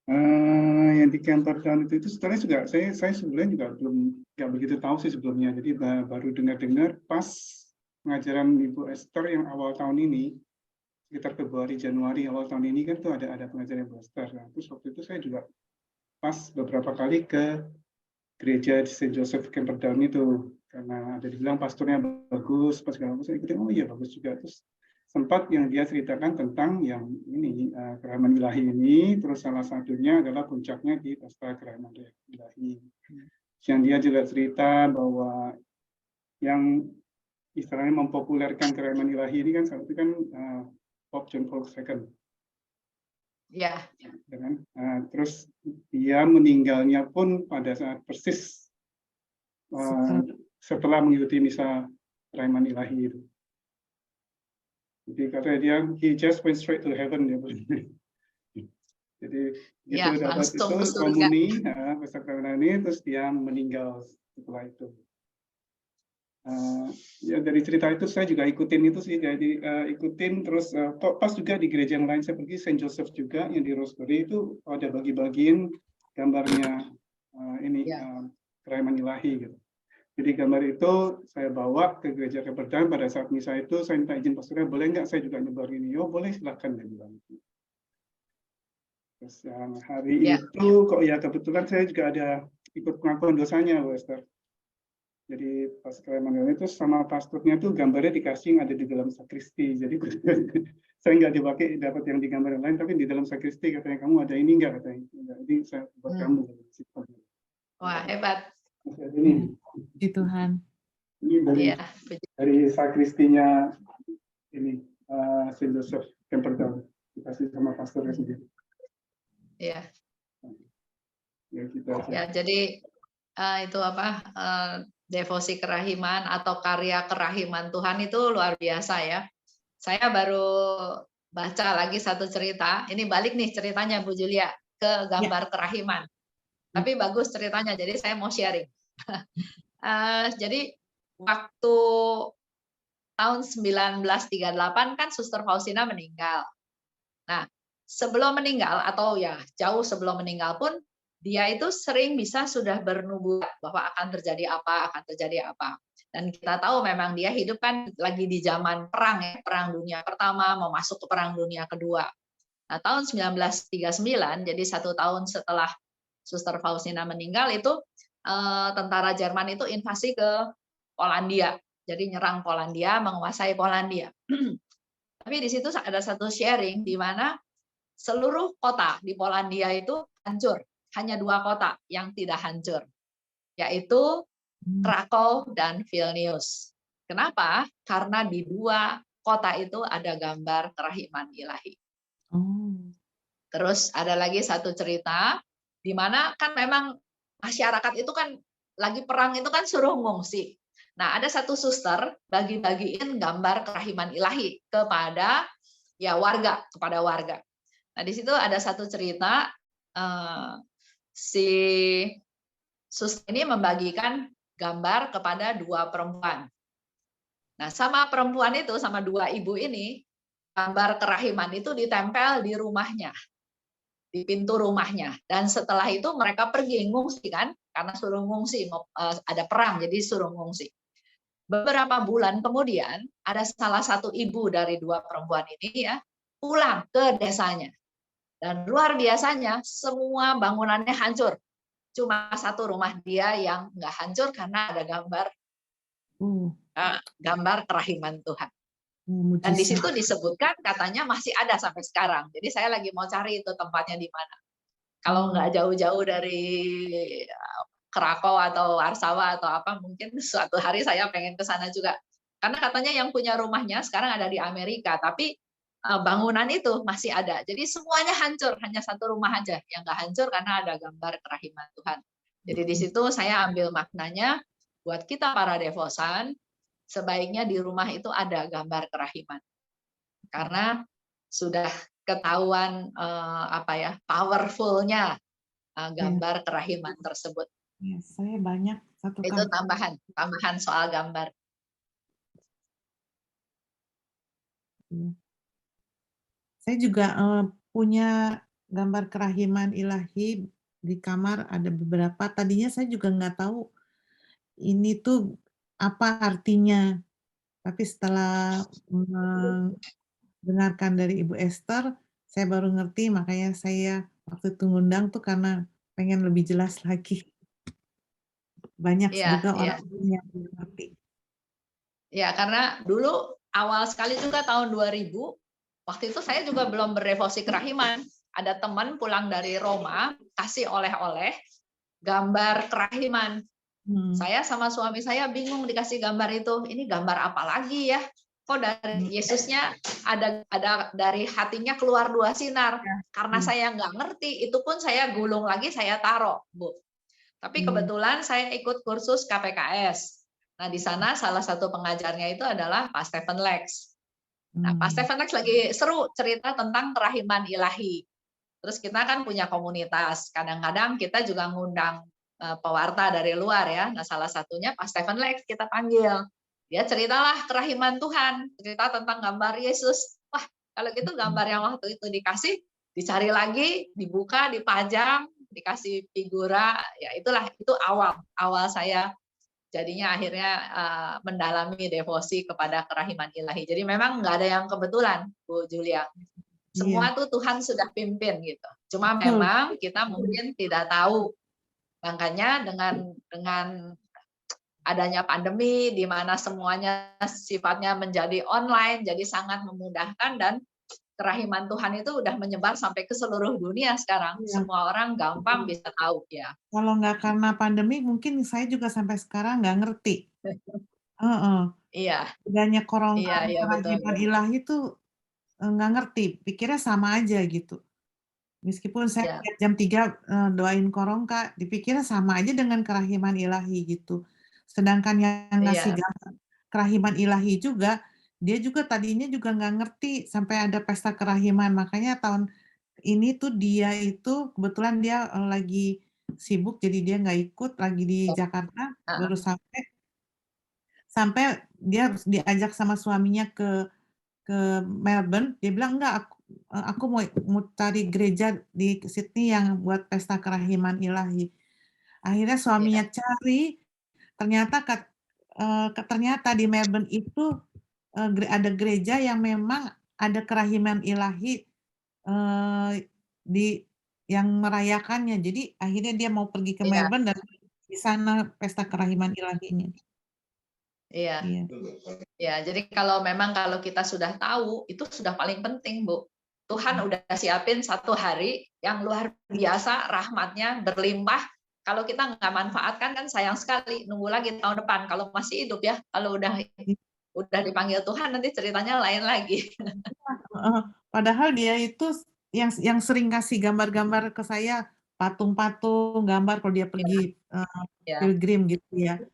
Yang di Camperdown itu sebenarnya juga saya sebenarnya juga belum nggak begitu tahu sih sebelumnya. Jadi baru dengar pas pengajaran Ibu Esther yang awal tahun ini, sekitar Februari Januari awal tahun ini kan tuh ada pengajaran Ibu Esther. Nah, terus waktu itu saya juga pas beberapa kali ke gereja di St. Joseph Camperdown itu, karena ada dibilang pastornya bagus, pas segala macam saya ikutin, oh iya bagus juga. Terus sempat yang dia ceritakan tentang yang ini kerahiman ilahi ini, terus salah satunya adalah puncaknya di pesta kerahiman ilahi. Yang dia juga cerita bahwa yang istilahnya mempopulerkan kerahiman ilahi ini kan saat itu kan Pope John Paul II. Ya. Terus dia meninggalnya pun pada saat persis setelah mengikuti misa kerahiman ilahi itu. Jadi katanya dia, he just went straight to heaven. Jadi itu dapat itu komuni, pesta kerahiman ini, terus dia meninggal setelah itu. Ya dari cerita itu saya juga ikutin itu sih, jadi ikutin terus pas juga di gereja yang lain saya pergi St. Joseph juga yang di Rosebery itu ada bagi-bagiin gambarnya kerahiman ilahi gitu. Jadi gambar itu saya bawa ke gereja Camperdown pada saat misa itu saya minta izin pastornya, boleh nggak saya juga nyebar ini? Oh boleh, silahkan dia bilang. Terus yang hari itu kok ya kebetulan saya juga ada ikut pengakuan dosanya, Bu Esther. Jadi pas kerahiman ilahi itu sama pastornya tuh gambarnya dikasih yang ada di dalam sakristi. Jadi saya nggak dipakai dapat yang di gambar yang lain, tapi di dalam sakristi katanya kamu ada ini nggak katanya. Jadi saya buat kamu. Wah hebat. Ini di Tuhan. Ini dari sakristinya Saint Joseph Camperdown, dikasih sama pastornya sendiri. Iya. Ya gitu aja. Ya, jadi itu apa devosi kerahiman atau karya kerahiman Tuhan itu luar biasa ya. Saya baru baca lagi satu cerita. Ini balik nih ceritanya Bu Julia ke gambar kerahiman. Tapi bagus ceritanya, jadi saya mau sharing. Jadi waktu tahun 1938 kan Suster Faustina meninggal. Nah, sebelum meninggal atau ya jauh sebelum meninggal pun dia itu sering bisa sudah bernubuat bahwa akan terjadi apa, akan terjadi apa. Dan kita tahu memang dia hidup kan lagi di zaman perang ya, Perang Dunia Pertama, mau masuk ke Perang Dunia Kedua. Nah, tahun 1939, jadi 1 tahun setelah Suster Faustina meninggal itu tentara Jerman itu invasi ke Polandia. Jadi nyerang Polandia, menguasai Polandia. Tapi di situ ada satu sharing di mana seluruh kota di Polandia itu hancur. Hanya 2 kota yang tidak hancur, yaitu Krakow dan Vilnius. Kenapa? Karena di 2 kota itu ada gambar kerahiman ilahi. Terus ada lagi satu cerita, di mana kan memang masyarakat itu kan lagi perang itu kan suruh ngungsi. Nah, ada satu suster bagi-bagiin gambar kerahiman ilahi kepada kepada warga. Nah, di situ ada satu cerita si suster ini membagikan gambar kepada 2 perempuan. Nah, sama perempuan itu, sama 2 ibu ini, gambar kerahiman itu ditempel di rumahnya, di pintu rumahnya. Dan setelah itu mereka pergi ngungsi kan, karena suruh ngungsi, ada perang, jadi suruh ngungsi. Beberapa bulan kemudian, ada salah satu ibu dari 2 perempuan ini ya, pulang ke desanya. Dan luar biasanya, semua bangunannya hancur. Cuma satu rumah dia yang nggak hancur karena ada gambar kerahiman Tuhan. Dan di situ disebutkan katanya masih ada sampai sekarang. Jadi saya lagi mau cari itu tempatnya di mana. Kalau nggak jauh-jauh dari Krakow atau Warsawa atau apa, mungkin suatu hari saya pengen ke sana juga. Karena katanya yang punya rumahnya sekarang ada di Amerika, tapi bangunan itu masih ada. Jadi semuanya hancur, hanya satu rumah aja yang nggak hancur karena ada gambar kerahiman Tuhan. Jadi di situ saya ambil maknanya buat kita para devosan, sebaiknya di rumah itu ada gambar kerahiman. Karena sudah ketahuan powerful-nya gambar kerahiman tersebut. Ya, saya banyak itu tambahan soal gambar. Ya. Saya juga punya gambar kerahiman ilahi di kamar, ada beberapa. Tadinya saya juga nggak tahu ini tuh apa artinya. Tapi setelah mendengarkan dari Ibu Esther, saya baru ngerti, makanya saya waktu itu ngundang tuh karena pengen lebih jelas lagi. Banyak juga orang yang ngerti. Ya, karena dulu awal sekali juga tahun 2000, waktu itu saya juga belum berdevosi kerahiman. Ada teman pulang dari Roma, kasih oleh-oleh gambar kerahiman. Saya sama suami saya bingung dikasih gambar itu. Ini gambar apa lagi ya? Kok dari Yesusnya ada dari hatinya keluar 2 sinar. Karena saya nggak ngerti, itu pun saya gulung lagi, saya taruh, Bu. Tapi kebetulan saya ikut kursus KPKS. Nah, di sana salah satu pengajarnya itu adalah Pak Stephen Lex. Nah, Pak Stephen Lex lagi seru cerita tentang kerahiman ilahi. Terus kita kan punya komunitas. Kadang-kadang kita juga ngundang pewarta dari luar ya. Nah, salah satunya Pak Stephen Lex kita panggil. Dia ceritalah kerahiman Tuhan, cerita tentang gambar Yesus. Wah, kalau gitu gambar yang waktu itu dikasih, dicari lagi, dibuka, dipajang, dikasih figura, ya itulah, itu awal saya jadinya akhirnya mendalami devosi kepada kerahiman ilahi. Jadi memang nggak ada yang kebetulan, Bu Julia. Semua tuh Tuhan sudah pimpin gitu. Cuma memang kita mungkin tidak tahu. Makanya dengan adanya pandemi di mana semuanya sifatnya menjadi online, jadi sangat memudahkan, dan kerahiman Tuhan itu udah menyebar sampai ke seluruh dunia sekarang. Semua orang gampang bisa tahu ya. Kalau nggak karena pandemi, mungkin saya juga sampai sekarang nggak ngerti. Iya. Adanya kerahiman ilahi itu nggak ngerti, pikirnya sama aja gitu. Meskipun saya Ya, lihat jam 3 doain Korongka, dipikirnya sama aja dengan kerahiman ilahi gitu. Sedangkan yang ngasih iya, gambar kerahiman ilahi juga, dia juga tadinya juga nggak ngerti sampai ada pesta kerahiman. Makanya tahun ini tuh dia itu kebetulan dia lagi sibuk, jadi dia nggak ikut, lagi di Jakarta, ah, baru sampai dia harus diajak sama suaminya ke Melbourne. Dia bilang enggak, aku mau cari gereja di Sydney yang buat pesta kerahiman ilahi. Akhirnya suaminya iya, cari, ternyata di Melbourne itu ada gereja yang memang ada kerahiman ilahi eh, di yang merayakannya. Jadi akhirnya dia mau pergi ke iya, Melbourne dan di sana pesta kerahiman ilahinya. iya. Iya. Ya, jadi kalau kita sudah tahu, itu sudah paling penting, Bu. Tuhan udah siapin satu hari yang luar biasa, rahmatnya berlimpah. Kalau kita nggak manfaatkan kan sayang sekali. Nunggu lagi tahun depan kalau masih hidup ya. Kalau udah dipanggil Tuhan nanti ceritanya lain lagi. Padahal dia itu yang sering kasih gambar-gambar ke saya, patung-patung, gambar kalau dia Ya, pergi ya, pilgrim gitu ya. ya,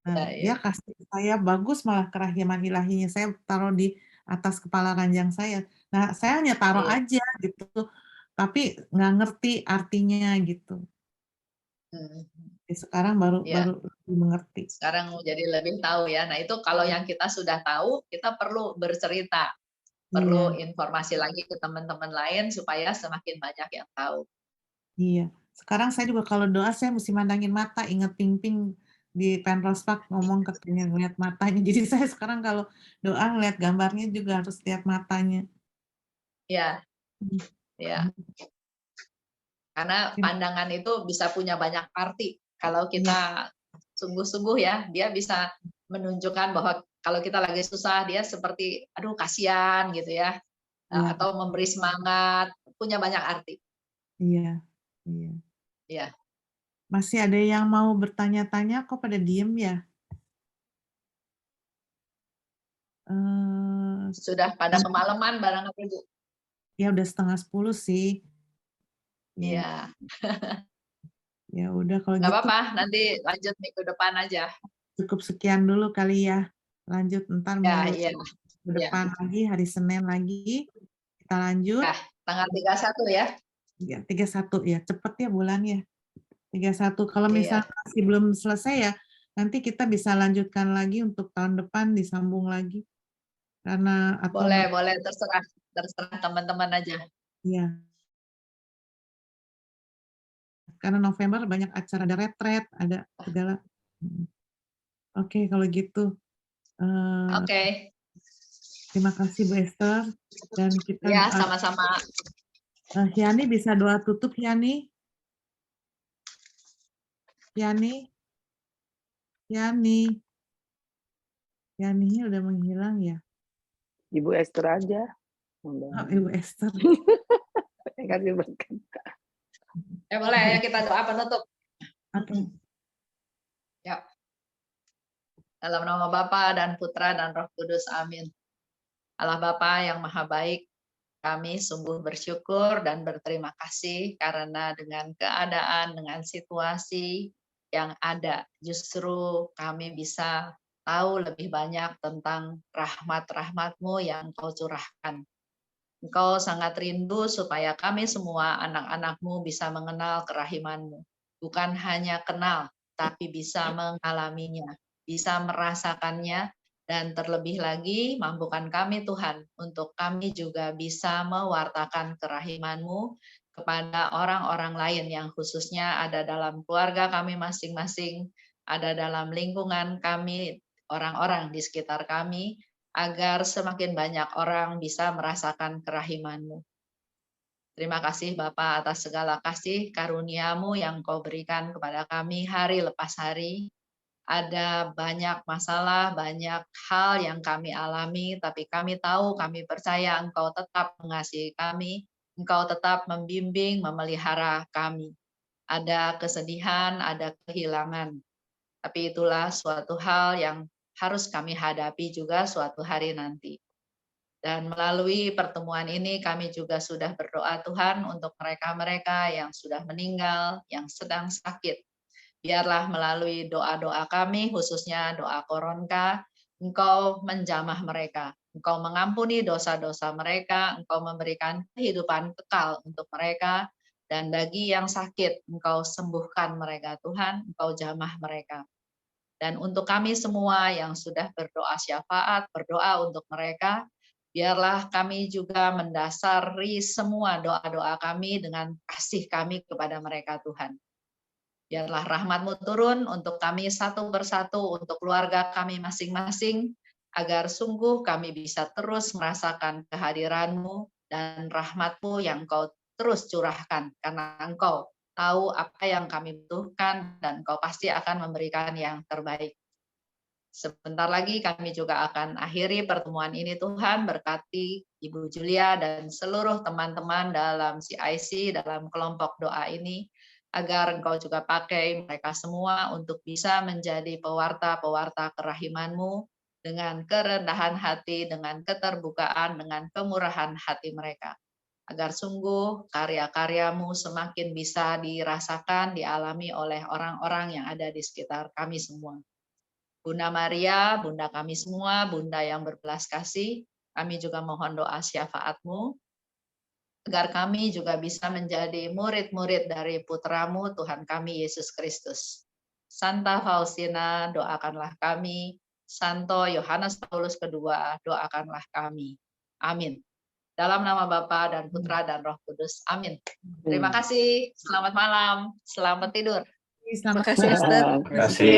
Nah, dia ya. kasih saya bagus malah kerahiman ilahinya. Saya taruh di atas kepala ranjang saya. Nah, saya hanya taruh Iya. aja gitu, tapi nggak ngerti artinya gitu. Hmm, Sekarang baru ya. baru mengerti. Sekarang jadi lebih tahu ya. Nah, itu kalau yang kita sudah tahu, kita perlu bercerita, perlu Iya, informasi lagi ke teman-teman lain supaya semakin banyak yang tahu. iya. Sekarang saya juga kalau doa saya mesti mandangin mata, ingat Ping-Ping di Penrose Park ngomong katanya ngeliat matanya. Jadi saya sekarang kalau doa ngeliat gambarnya juga harus lihat matanya. Ya, Hmm. ya. Karena pandangan itu bisa punya banyak arti. Kalau Iya, kita sungguh-sungguh ya, dia bisa menunjukkan bahwa kalau kita lagi susah, dia seperti, aduh kasihan gitu ya, iya, atau memberi semangat, punya banyak arti. iya, iya. Ya, Masih ada yang mau bertanya-tanya kok pada diem ya? Eh, sudah pada kemalaman barangkali Bu. ya udah 9:30 sih. Ya, Iya, ya udah kalau nggak gitu apa-apa, nanti lanjut minggu depan aja. cukup sekian dulu kali ya. Lanjut ntar Ya, minggu iya, iya. depan lagi, hari Senin lagi kita lanjut. Ya, tanggal 31 ya. Ya, 31 ya, cepet ya bulannya. 31. Kalau Iya. misalnya masih belum selesai ya, nanti kita bisa lanjutkan lagi untuk tahun depan disambung lagi. Karena atau Boleh, boleh, terserah, terserah teman-teman aja. ya, karena November banyak acara, ada retret, ada segala. Oke, kalau gitu. Oke, Terima kasih Bu Esther. Dan kita ya sama-sama. Hyani bisa doa tutup Hyani? Hyani? Hyani? Hyani udah menghilang ya? Ibu Esther aja. Oh, Ibu Esther. Kasih berkat. Boleh ya kita doa penutup. Oke. Ya. Dalam nama Bapa dan Putra dan Roh Kudus, amin. Allah Bapa yang maha baik, kami sungguh bersyukur dan berterima kasih karena dengan keadaan, dengan situasi yang ada, justru kami bisa tahu lebih banyak tentang rahmat-rahmat-Mu yang Kau curahkan. Engkau sangat rindu supaya kami semua anak-anak-Mu bisa mengenal kerahiman-Mu. Bukan hanya kenal, tapi bisa mengalaminya, bisa merasakannya, dan terlebih lagi mampukan kami Tuhan untuk kami juga bisa mewartakan kerahiman-Mu kepada orang-orang lain yang khususnya ada dalam keluarga kami masing-masing, ada dalam lingkungan kami, orang-orang di sekitar kami, agar semakin banyak orang bisa merasakan kerahiman-Mu. Terima kasih Bapa atas segala kasih karunia-Mu yang Kau berikan kepada kami hari lepas hari. Ada banyak masalah, banyak hal yang kami alami, tapi kami tahu, kami percaya Engkau tetap mengasihi kami, Engkau tetap membimbing, memelihara kami. Ada kesedihan, ada kehilangan, tapi itulah suatu hal yang harus kami hadapi juga suatu hari nanti. Dan melalui pertemuan ini kami juga sudah berdoa Tuhan untuk mereka-mereka yang sudah meninggal, yang sedang sakit. Biarlah melalui doa-doa kami, khususnya doa Koronka, Engkau menjamah mereka. Engkau mengampuni dosa-dosa mereka, Engkau memberikan kehidupan kekal untuk mereka, dan bagi yang sakit, Engkau sembuhkan mereka Tuhan, Engkau jamah mereka. Dan untuk kami semua yang sudah berdoa syafaat, berdoa untuk mereka, biarlah kami juga mendasari semua doa-doa kami dengan kasih kami kepada mereka Tuhan. Biarlah rahmat-Mu turun untuk kami satu persatu, untuk keluarga kami masing-masing, agar sungguh kami bisa terus merasakan kehadiran-Mu dan rahmat-Mu yang Engkau terus curahkan, karena Engkau tahu apa yang kami butuhkan dan Engkau pasti akan memberikan yang terbaik. Sebentar lagi kami juga akan akhiri pertemuan ini Tuhan, berkati Ibu Julia dan seluruh teman-teman dalam CIC, dalam kelompok doa ini, agar Engkau juga pakai mereka semua untuk bisa menjadi pewarta-pewarta kerahiman-Mu dengan kerendahan hati, dengan keterbukaan, dengan kemurahan hati mereka. Agar sungguh karya-karya-Mu semakin bisa dirasakan, dialami oleh orang-orang yang ada di sekitar kami semua. Bunda Maria, Bunda kami semua, Bunda yang berbelas kasih, kami juga mohon doa syafaat-Mu, agar kami juga bisa menjadi murid-murid dari Putra-Mu, Tuhan kami Yesus Kristus. Santa Faustina, doakanlah kami. Santo Yohanes Paulus II, doakanlah kami. Amin. Dalam nama Bapa dan Putra dan Roh Kudus. Amin. Terima kasih. Selamat malam. Selamat tidur. Selamat Makasih, malam. Esther. Terima kasih.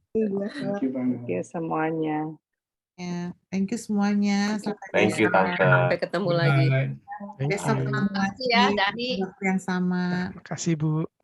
Thank you banget. Thank you semuanya. Ya, thank you semuanya. Sampai Thank you, besok. Tante. Sampai ketemu lagi. Thank Besok you. ketemu Terima kasih ya, lagi Dani. di waktu yang sama. Terima kasih, Bu.